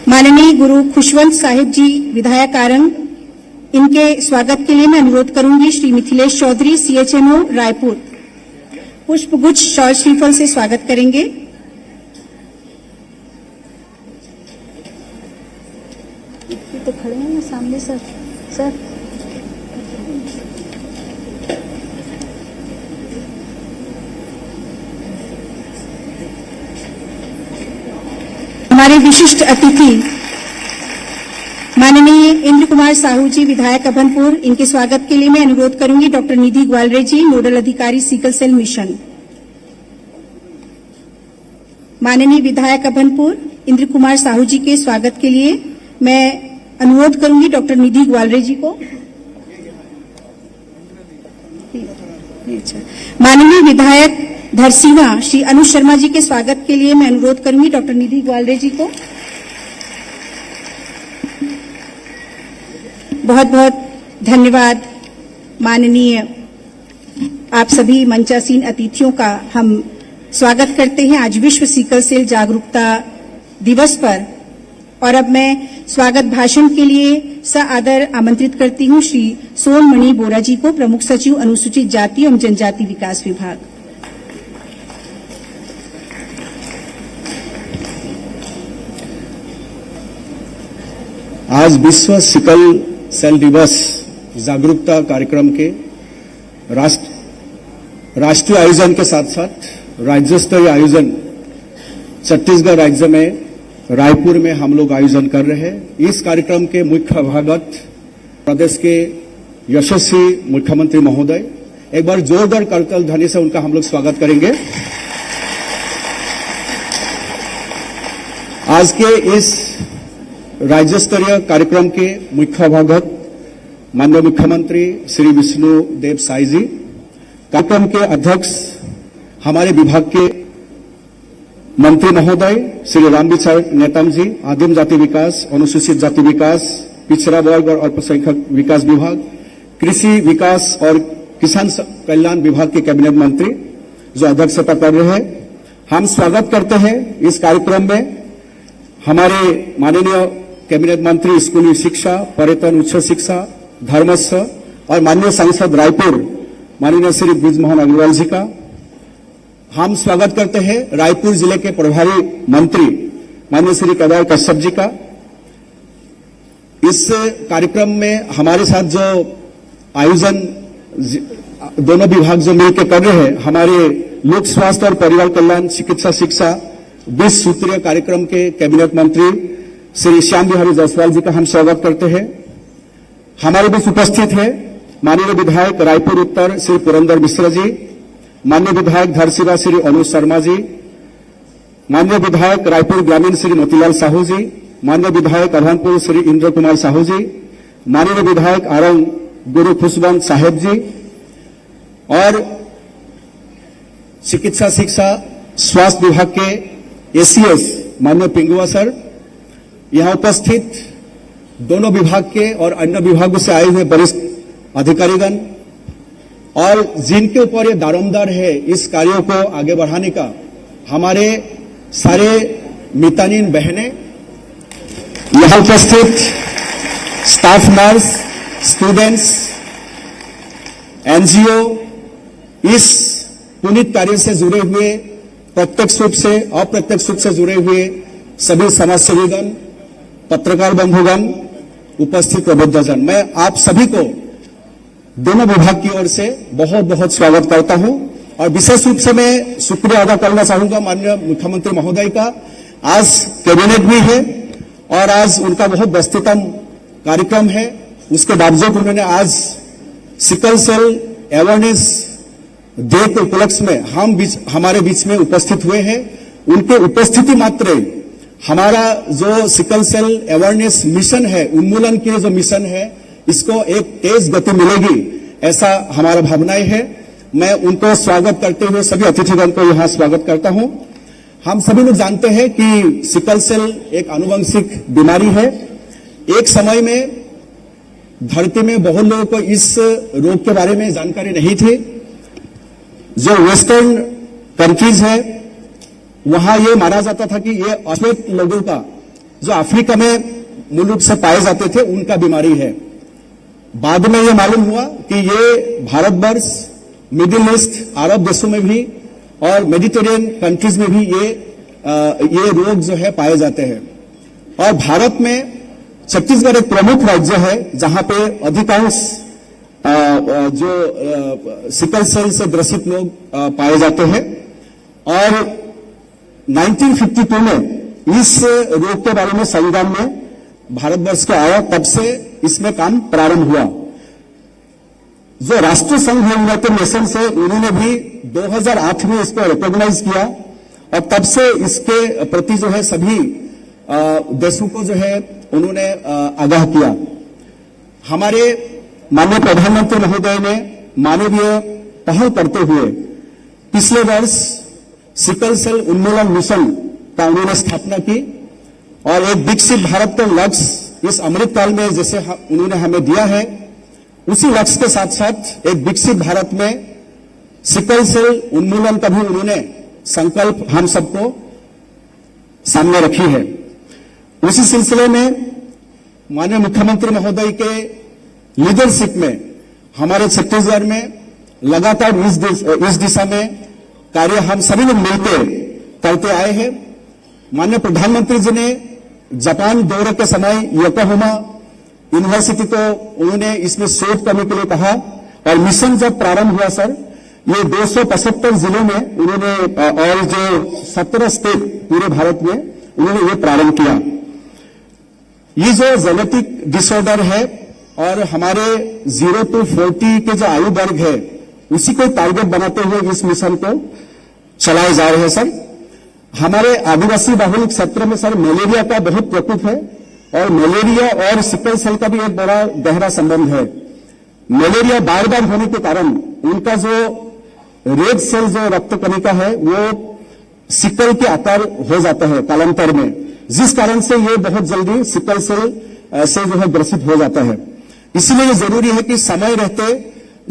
माननीय गुरु खुशवंत साहिब जी विधायक आरंग, इनके स्वागत के लिए मैं अनुरोध करूंगी श्री मिथिलेश चौधरी CHMO रायपुर, पुष्पगुच्छ शॉल श्रीफल से स्वागत करेंगे। तो खड़े हैं ना सामने सर। हमारे विशिष्ट अतिथि माननीय इंद्र कुमार साहू जी विधायक अभनपुर, इनके स्वागत के लिए मैं अनुरोध करूंगी डॉक्टर निधि ग्वालरे जी नोडल अधिकारी सिकल सेल मिशन। माननीय विधायक अभनपुर इंद्र कुमार साहू जी के स्वागत के लिए मैं अनुरोध करूंगी डॉक्टर निधि ग्वालरे जी को। माननीय विधायक धरसीवा श्री अनुज शर्मा जी के स्वागत के लिए मैं अनुरोध करूंगी डॉक्टर निधि ग्वालरे जी को। बहुत बहुत धन्यवाद। माननीय आप सभी मंचासीन अतिथियों का हम स्वागत करते हैं आज विश्व सिकल सेल जागरूकता दिवस पर। और अब मैं स्वागत भाषण के लिए सआदर आमंत्रित करती हूं श्री सोनमणि बोरा जी को, प्रमुख सचिव अनुसूचित जाति एवं जनजाति विकास विभाग। आज विश्व सिकल सेल दिवस जागरूकता कार्यक्रम के राष्ट्रीय आयोजन के साथ साथ राज्य स्तरीय आयोजन छत्तीसगढ़ राज्य में रायपुर में हम लोग आयोजन कर रहे हैं। इस कार्यक्रम के मुख्य अभ्यागत प्रदेश के यशस्वी मुख्यमंत्री महोदय, एक बार जोरदार करताल ध्वनि से उनका हम लोग स्वागत करेंगे। आज के इस राज्य स्तरीय कार्यक्रम के मुख्य अभ्यागत माननीय मुख्यमंत्री श्री विष्णु देव साई जी, कार्यक्रम के अध्यक्ष हमारे विभाग के मंत्री महोदय श्री रामविचार नेतम जी, आदिम जाति विकास, अनुसूचित जाति विकास, पिछड़ा वर्ग और अल्पसंख्यक विकास विभाग, कृषि विकास और किसान कल्याण विभाग के कैबिनेट मंत्री जो अध्यक्षता कर रहे हैं। हम स्वागत करते हैं इस कार्यक्रम में हमारे माननीय कैबिनेट मंत्री स्कूली शिक्षा, पर्यटन, उच्च शिक्षा, धर्मस्व और माननीय सांसद रायपुर माननीय श्री बृजमोहन अग्रवाल जी का। हम स्वागत करते हैं रायपुर जिले के प्रभारी मंत्री माननीय श्री केदार कश्यप जी का। इस कार्यक्रम में हमारे साथ जो आयोजन दोनों विभाग जो मिलकर कर रहे हैं, हमारे लोक स्वास्थ्य और परिवार कल्याण, चिकित्सा शिक्षा 20 सूत्रीय कार्यक्रम के कैबिनेट मंत्री श्री श्याम बिहारी जायसवाल जी का हम स्वागत करते हैं। हमारे बीच उपस्थित है माननीय विधायक रायपुर उत्तर श्री पुरंदर मिश्रा जी, माननीय विधायक धरसीवा श्री अनुज शर्मा जी, माननीय विधायक रायपुर ग्रामीण श्री मोतीलाल साहू जी, माननीय विधायक अभनपुर श्री इंद्र कुमार साहू जी, माननीय विधायक आरंग गुरु खुशवंत साहेब जी और चिकित्सा शिक्षा स्वास्थ्य विभाग के ACS माननीय पिंगुआ सर, यहां उपस्थित दोनों विभाग के और अन्य विभागों से आए हुए वरिष्ठ अधिकारीगण और जिनके ऊपर ये दारोमदार है इस कार्यों को आगे बढ़ाने का, हमारे सारे मितानिन बहनें, यहां उपस्थित स्टाफ नर्स, स्टूडेंट्स, NGO, इस पुनीत कार्य से जुड़े हुए प्रत्यक्ष रूप से अप्रत्यक्ष रूप से जुड़े हुए सभी समाजसेवीगण, पत्रकार बंधुगण, उपस्थित प्रबुद्धजन, मैं आप सभी को दोनों विभाग की ओर से बहुत बहुत स्वागत करता हूं और विशेष रूप से मैं शुक्रिया अदा करना चाहूंगा माननीय मुख्यमंत्री महोदय का। आज कैबिनेट भी है और आज उनका बहुत व्यस्ततम कार्यक्रम है, उसके बावजूद उन्होंने आज सिकल सेल अवेयरनेस डे के उपलक्ष्य में हमारे बीच में उपस्थित हुए हैं। उनके उपस्थिति मात्र हमारा जो सिकल सेल अवेयरनेस मिशन है, उन्मूलन के जो मिशन है, इसको एक तेज गति मिलेगी, ऐसा हमारा भावनाएं है। मैं उनको स्वागत करते हुए सभी अतिथिगण को यहां स्वागत करता हूं। हम सभी लोग जानते हैं कि सिकल सेल एक आनुवंशिक बीमारी है। एक समय में धरती में बहुत लोगों को इस रोग के बारे में जानकारी नहीं थी। जो वेस्टर्न कंट्रीज है वहां यह माना जाता था कि ये अश्वेत लोगों का, जो अफ्रीका में मूल रूप से पाए जाते थे, उनका बीमारी है। बाद में यह मालूम हुआ कि ये भारतवर्ष, मिडिल ईस्ट, अरब देशों में भी और मेडिटेरियन कंट्रीज में भी ये रोग जो है पाए जाते हैं। और भारत में छत्तीसगढ़ एक प्रमुख राज्य है जहां पे अधिकांश जो सिकल सेल से ग्रसित लोग पाए जाते हैं। और 1952 में इस रोग के बारे में संविधान में भारतवर्ष के आया, तब से इसमें काम प्रारंभ हुआ। जो राष्ट्र संघ है, यूनाइटेड नेशन से, उन्होंने भी 2008 में इसको रिकॉग्नाइज किया और तब से इसके प्रति जो है सभी देशों को जो है उन्होंने आगाह किया। हमारे माननीय प्रधानमंत्री महोदय ने मानवीय पहल करते हुए पिछले वर्ष सिकल सेल उन्मूलन मिशन का उन्होंने स्थापना की और एक विकसित भारत का लक्ष्य इस अमृत काल में जैसे उन्होंने हमें दिया है, उसी लक्ष्य के साथ साथ एक विकसित भारत में सिकल सेल उन्मूलन का भी उन्होंने संकल्प हम सबको सामने रखी है। उसी सिलसिले में माननीय मुख्यमंत्री महोदय के लीडरशिप में हमारे छत्तीसगढ़ में लगातार इस दिशा में कार्य हम सभी लोग मिलकर करते आए हैं। माननीय प्रधानमंत्री जी ने जापान दौरे के समय योकोहामा यूनिवर्सिटी को उन्होंने इसमें शोध करने के लिए कहा और मिशन जब प्रारंभ हुआ सर, ये 275 जिलों में उन्होंने और जो 17 स्टेट पूरे भारत में उन्होंने ये प्रारंभ किया। ये जो जेनेटिक डिसऑर्डर है और हमारे 0 to 40 के जो आयु वर्ग है, उसी को टारगेट बनाते हुए इस मिशन को चलाए जा रहे हैं सर। हमारे आदिवासी बहुल क्षेत्र में सर मलेरिया का बहुत प्रकोप है और मलेरिया और सिकल सेल का भी एक बड़ा गहरा संबंध है। मलेरिया बार बार होने के कारण उनका जो रेड सेल जो रक्त कणिका है वो सिकल के आकार हो जाता है कालांतर में, जिस कारण से ये बहुत जल्दी सिकल सेल से जो है ग्रसित हो जाता है। इसलिए ये जरूरी है कि समय रहते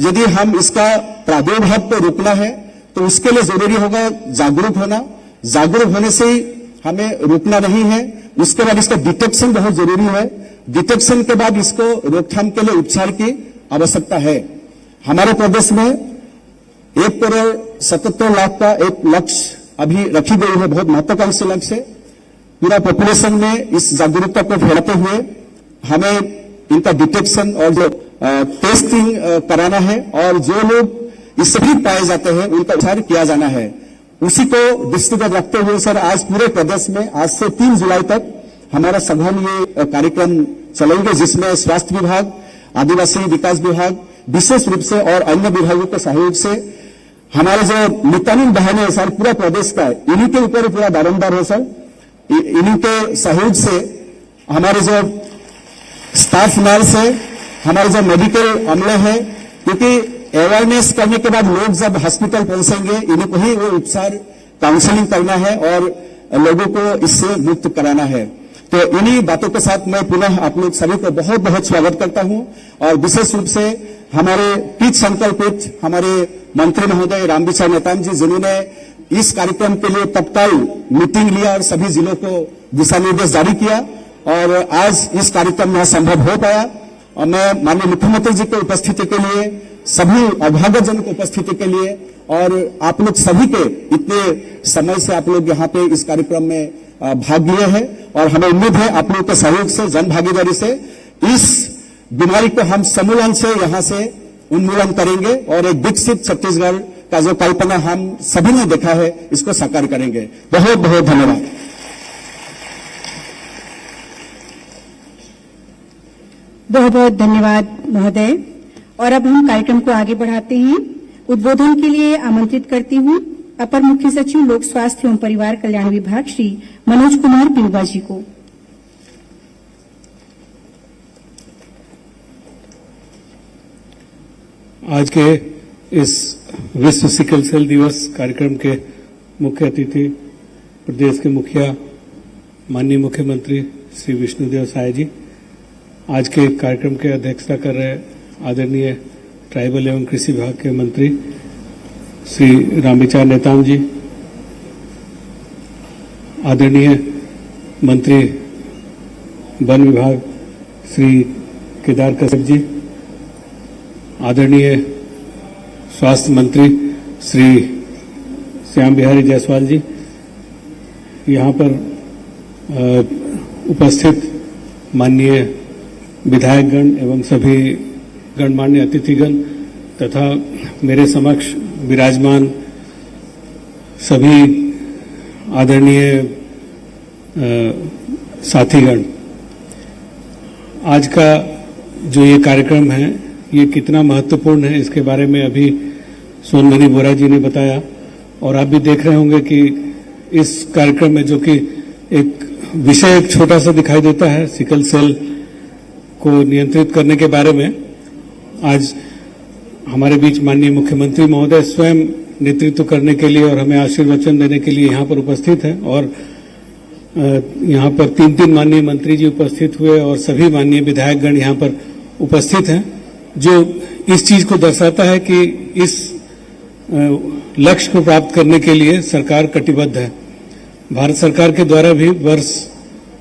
यदि हम इसका प्रादुर्भाव को रोकना है तो उसके लिए जरूरी होगा जागरूक होना। जागरूक होने से ही हमें रोकना नहीं है, उसके बाद इसका डिटेक्शन बहुत जरूरी है। डिटेक्शन के बाद इसको रोकथाम के लिए उपचार की आवश्यकता है। हमारे प्रदेश में 1,77,00,000 का एक लक्ष्य अभी रखी गई है, बहुत महत्वाकांक्षी लक्ष्य है। पूरा पॉपुलेशन में इस जागरूकता को फैलाते हुए हमें इनका डिटेक्शन और जो टेस्टिंग कराना है और जो लोग इससे भी पाए जाते हैं उनका उपचार किया जाना है। उसी को दृष्टिगत रखते हुए सर आज पूरे प्रदेश में आज से 3 जुलाई तक हमारा सघन ये कार्यक्रम चलेंगे, जिसमें स्वास्थ्य विभाग, आदिवासी विकास विभाग विशेष रूप से और अन्य विभागों के सहयोग से हमारे जो मितानिन बहन है सर, पूरा प्रदेश का इन्हीं के ऊपर पूरा दारोमदार है सर। इन्हीं के सहयोग से हमारे जो स्टाफ नर्स है, हमारे जो मेडिकल अमले है, क्योंकि अवेयरनेस करने के बाद लोग जब हॉस्पिटल पहुंचेंगे इन्हीं को ही वो उपचार काउंसलिंग करना है और लोगों को इससे मुक्त कराना है। तो इन्हीं बातों के साथ मैं पुनः आप लोग सभी को बहुत बहुत स्वागत करता हूं और विशेष रूप से हमारे पीठ संकल्पित हमारे मंत्री महोदय रामविचार नेताम जी, जिन्होंने इस कार्यक्रम के लिए तत्काल मीटिंग लिया और सभी जिलों को दिशा निर्देश जारी किया और आज इस कार्यक्रम में संभव हो पाया। और मैं माननीय मुख्यमंत्री जी की उपस्थिति के लिए, सभी अभिभावकजन की उपस्थिति के लिए और आप लोग सभी के इतने समय से आप लोग यहाँ पे इस कार्यक्रम में भाग लिए हैं और हमें उम्मीद है आप लोगों के सहयोग से, जन भागीदारी से इस बीमारी को हम समूलन से यहाँ से उन्मूलन करेंगे और एक विकसित छत्तीसगढ़ का जो कल्पना हम सभी ने देखा है, इसको साकार करेंगे। बहुत बहुत धन्यवाद। बहुत बहुत धन्यवाद महोदय। और अब हम कार्यक्रम को आगे बढ़ाते हैं। उद्बोधन के लिए आमंत्रित करती हूं अपर मुख्य सचिव लोक स्वास्थ्य एवं परिवार कल्याण विभाग श्री मनोज कुमार पिलुबा जी को। आज के इस विश्व सिकल सेल दिवस कार्यक्रम के मुख्य अतिथि प्रदेश के मुखिया माननीय मुख्यमंत्री श्री विष्णुदेव साय जी, आज के कार्यक्रम के अध्यक्षता कर रहे आदरणीय ट्राइबल एवं कृषि विभाग के मंत्री श्री रामविचार नेताम जी, आदरणीय मंत्री वन विभाग श्री केदार कश्यप जी, आदरणीय स्वास्थ्य मंत्री श्री श्याम बिहारी जायसवाल जी, यहाँ पर उपस्थित माननीय विधायकगण एवं सभी गणमान्य अतिथिगण तथा मेरे समक्ष विराजमान सभी आदरणीय साथीगण, आज का जो ये कार्यक्रम है ये कितना महत्वपूर्ण है इसके बारे में अभी सोनमणि बोरा जी ने बताया, और आप भी देख रहे होंगे कि इस कार्यक्रम में जो कि एक विषय एक छोटा सा दिखाई देता है, सिकल सेल को नियंत्रित करने के बारे में, आज हमारे बीच माननीय मुख्यमंत्री महोदय स्वयं नेतृत्व करने के लिए और हमें आशीर्वचन देने के लिए यहाँ पर उपस्थित हैं, और यहाँ पर 3 माननीय मंत्री जी उपस्थित हुए और सभी माननीय विधायकगण यहाँ पर उपस्थित हैं, जो इस चीज को दर्शाता है कि इस लक्ष्य को प्राप्त करने के लिए सरकार कटिबद्ध है। भारत सरकार के द्वारा भी वर्ष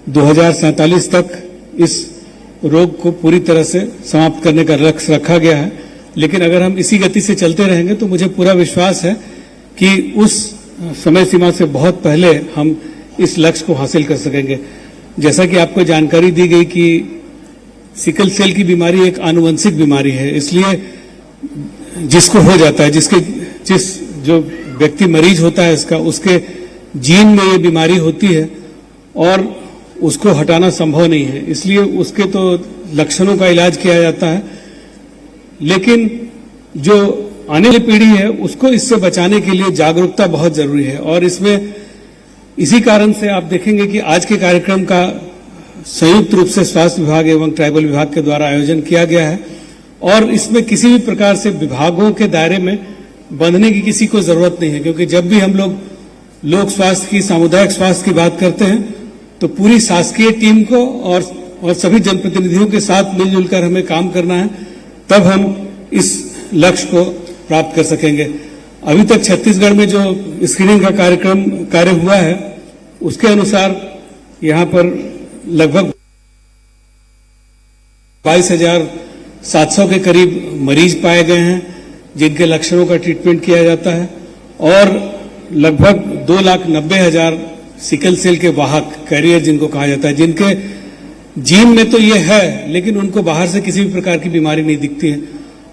2047 तक इस रोग को पूरी तरह से समाप्त करने का लक्ष्य रखा गया है, लेकिन अगर हम इसी गति से चलते रहेंगे तो मुझे पूरा विश्वास है कि उस समय सीमा से बहुत पहले हम इस लक्ष्य को हासिल कर सकेंगे। जैसा कि आपको जानकारी दी गई कि सिकल सेल की बीमारी एक आनुवंशिक बीमारी है, इसलिए जिसको हो जाता है, जो व्यक्ति मरीज होता है इसका, उसके जीन में ये बीमारी होती है और उसको हटाना संभव नहीं है, इसलिए उसके तो लक्षणों का इलाज किया जाता है, लेकिन जो आने वाली पीढ़ी है उसको इससे बचाने के लिए जागरूकता बहुत जरूरी है। और इसमें इसी कारण से आप देखेंगे कि आज के कार्यक्रम का संयुक्त रूप से स्वास्थ्य विभाग एवं ट्राइबल विभाग के द्वारा आयोजन किया गया है, और इसमें किसी भी प्रकार से विभागों के दायरे में बंधने की किसी को जरूरत नहीं है, क्योंकि जब भी हम लोग लोक स्वास्थ्य की, सामुदायिक स्वास्थ्य की बात करते हैं तो पूरी शासकीय टीम को और सभी जनप्रतिनिधियों के साथ मिलजुल कर हमें काम करना है, तब हम इस लक्ष्य को प्राप्त कर सकेंगे। अभी तक छत्तीसगढ़ में जो स्क्रीनिंग का कार्य हुआ है उसके अनुसार यहाँ पर लगभग 22,700 के करीब मरीज पाए गए हैं जिनके लक्षणों का ट्रीटमेंट किया जाता है, और लगभग 2,90,000 सिकल सेल के वाहक, कैरियर जिनको कहा जाता है, जिनके जीन में तो ये है लेकिन उनको बाहर से किसी भी प्रकार की बीमारी नहीं दिखती है।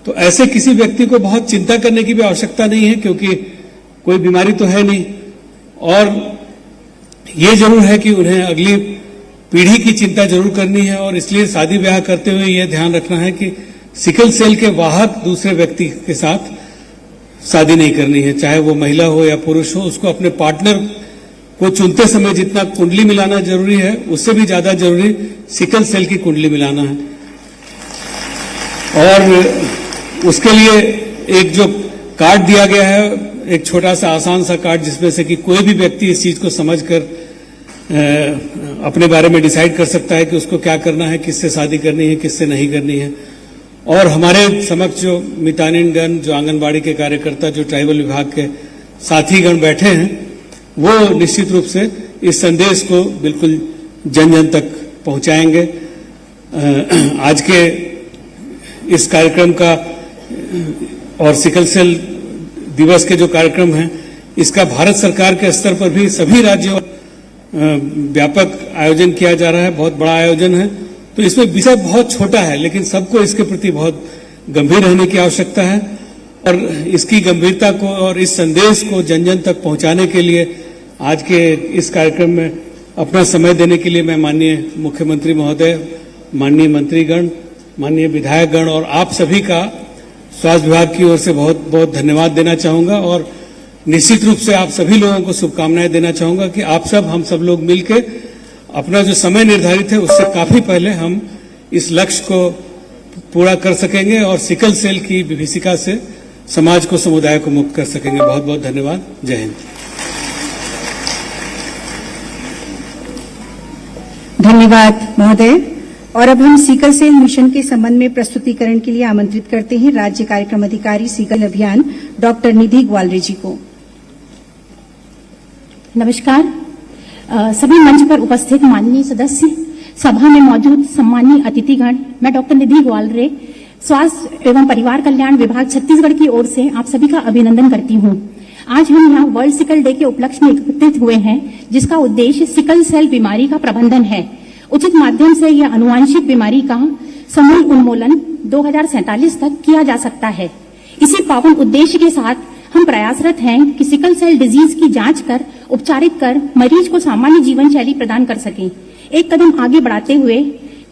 तो ऐसे किसी व्यक्ति को बहुत चिंता करने की भी आवश्यकता नहीं है, क्योंकि कोई बीमारी तो है नहीं, और ये जरूर है कि उन्हें अगली पीढ़ी की चिंता जरूर करनी है, और इसलिए शादी ब्याह करते हुए यह ध्यान रखना है कि सिकल सेल के वाहक दूसरे व्यक्ति के साथ शादी नहीं करनी है, चाहे वो महिला हो या पुरुष हो। उसको अपने पार्टनर को चुनते समय जितना कुंडली मिलाना जरूरी है, उससे भी ज्यादा जरूरी सिकल सेल की कुंडली मिलाना है। और उसके लिए एक जो कार्ड दिया गया है, एक छोटा सा आसान सा कार्ड, जिसमें से कि कोई भी व्यक्ति इस चीज को समझकर अपने बारे में डिसाइड कर सकता है कि उसको क्या करना है, किससे शादी करनी है, किससे नहीं करनी है। और हमारे समक्ष जो मितानिनगण, जो आंगनबाड़ी के कार्यकर्ता, जो ट्राइबल विभाग के साथीगण बैठे हैं, वो निश्चित रूप से इस संदेश को बिल्कुल जन जन तक पहुंचाएंगे। आज के इस कार्यक्रम का और सिकल सेल दिवस के जो कार्यक्रम है, इसका भारत सरकार के स्तर पर भी सभी राज्यों व्यापक आयोजन किया जा रहा है, बहुत बड़ा आयोजन है। तो इसमें विषय बहुत छोटा है, लेकिन सबको इसके प्रति बहुत गंभीर रहने की आवश्यकता है। और इसकी गंभीरता को और इस संदेश को जन जन तक पहुंचाने के लिए आज के इस कार्यक्रम में अपना समय देने के लिए मैं माननीय मुख्यमंत्री महोदय, माननीय मंत्रीगण, माननीय विधायकगण और आप सभी का स्वास्थ्य विभाग की ओर से बहुत बहुत धन्यवाद देना चाहूंगा और निश्चित रूप से आप सभी लोगों को शुभकामनाएं देना चाहूंगा कि आप सब हम सब लोग मिलकर अपना जो समय निर्धारित है उससे काफी पहले हम इस लक्ष्य को पूरा कर सकेंगे और सिकल सेल की विभीषिका से समाज को, समुदाय को मुक्त कर सकेंगे। बहुत बहुत धन्यवाद। जय हिंद। धन्यवाद महोदय। और अब हम सिकल सेल मिशन के संबंध में प्रस्तुतिकरण के लिए आमंत्रित करते हैं राज्य कार्यक्रम अधिकारी सिकल अभियान डॉक्टर निधि ग्वालरे जी को। नमस्कार। सभी मंच पर उपस्थित माननीय सदस्य, सभा में मौजूद सम्मानीय अतिथिगण, मैं डॉक्टर निधि ग्वालरे, स्वास्थ्य एवं परिवार कल्याण विभाग छत्तीसगढ़ की ओर से आप सभी का अभिनंदन करती हूं। आज हम यहाँ वर्ल्ड सिकल डे के उपलक्ष्य में एकत्रित हुए हैं, जिसका उद्देश्य सिकल सेल बीमारी का प्रबंधन है। उचित माध्यम से यह अनुवांशिक बीमारी का समूल उन्मूलन 2047 तक किया जा सकता है। इसी पावन उद्देश्य के साथ हम प्रयासरत हैं कि सिकल सेल डिजीज की जांच कर, उपचारित कर मरीज को सामान्य जीवन शैली प्रदान कर सकें। एक कदम आगे बढ़ाते हुए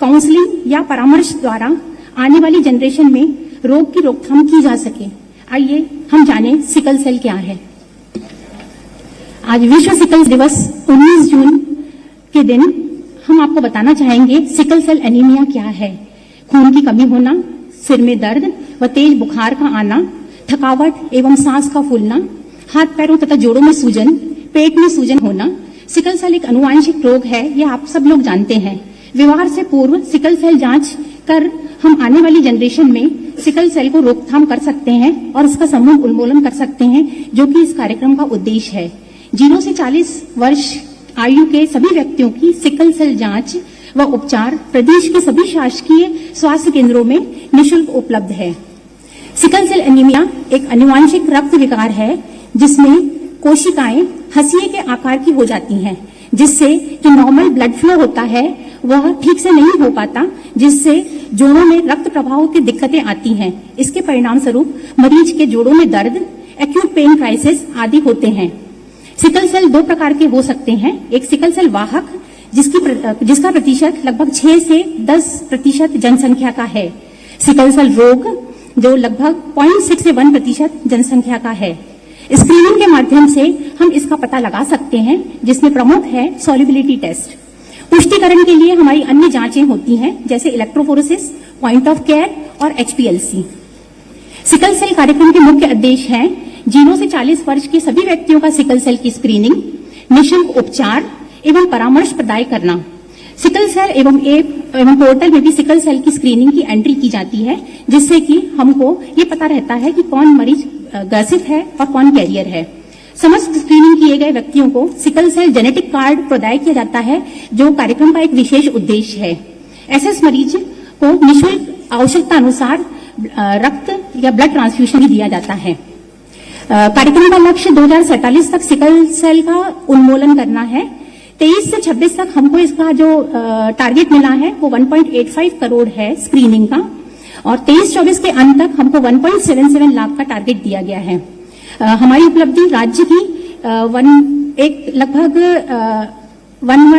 काउंसलिंग या परामर्श द्वारा आने वाली जनरेशन में रोग की रोकथाम की जा सके। आइए हम जानें सिकल सेल क्या है। आज विश्व सिकल दिवस 19 जून के दिन हम आपको बताना चाहेंगे सिकल सेल एनीमिया क्या है। खून की कमी होना, सिर में दर्द व तेज बुखार का आना, थकावट एवं सांस का फूलना, हाथ पैरों तथा जोड़ों में सूजन, पेट में सूजन होना। सिकल सेल एक अनुवांशिक रोग है, यह आप सब लोग जानते हैं। विवाह से पूर्व सिकल सेल जांच कर हम आने वाली जनरेशन में सिकल सेल को रोकथाम कर सकते हैं और इसका समूल उन्मूलन कर सकते हैं, जो कि इस कार्यक्रम का उद्देश्य है। 0 से 40 वर्ष आयु के सभी व्यक्तियों की सिकल सेल जांच व उपचार प्रदेश के सभी शासकीय स्वास्थ्य केंद्रों में निःशुल्क उपलब्ध है। सिकल सेल एनीमिया एक अनुवांशिक रक्त विकार है, जिसमें कोशिकाएं हंसिए के आकार की हो जाती हैं, जिससे जो नॉर्मल ब्लड फ्लो होता है वह ठीक से नहीं हो पाता, जिससे जोड़ों में रक्त प्रवाह की दिक्कतें आती हैं। इसके परिणाम स्वरूप मरीज के जोड़ों में दर्द, एक्यूट पेन क्राइसिस आदि होते हैं। सिकल सेल 2 प्रकार के हो सकते हैं। एक सिकल सेल वाहक, जिसका प्रतिशत लगभग 6 से 10% जनसंख्या का है। सिकल सेल रोग, जो लगभग 0.6 से 1% जनसंख्या का है। स्क्रीनिंग के माध्यम से हम इसका पता लगा सकते हैं, जिसमें प्रमुख है सॉल्युबिलिटी टेस्ट। पुष्टिकरण के लिए हमारी अन्य जांचें होती हैं, जैसे इलेक्ट्रोफोरेसिस, पॉइंट ऑफ केयर और HPLC। सिकल सेल कार्यक्रम के मुख्य उद्देश्य हैं 0 से 40 वर्ष के सभी व्यक्तियों का सिकल सेल की स्क्रीनिंग, निःशुल्क उपचार एवं परामर्श प्रदान करना। सिकल सेल एवं ऐप एवं पोर्टल में भी सिकल सेल की स्क्रीनिंग की एंट्री की जाती है, जिससे कि हमको ये पता रहता है कि कौन मरीज ग्रसित है और कौन कैरियर है। समस्त स्क्रीनिंग किए गए व्यक्तियों को सिकल सेल जेनेटिक कार्ड प्रदान किया जाता है, जो कार्यक्रम का एक विशेष उद्देश्य है। ऐसे मरीज को निःशुल्क आवश्यकता अनुसार रक्त या ब्लड ट्रांसफ्यूजन भी दिया जाता है। कार्यक्रम का लक्ष्य 2047 तक सिकल सेल का उन्मूलन करना है। 23 से 26 तक हमको इसका जो टारगेट मिला है वो 1.85 करोड़ है स्क्रीनिंग का, और 23-24 के अंत तक हमको 1.77 लाख का टारगेट दिया गया है। हमारी उपलब्धि राज्य की लगभग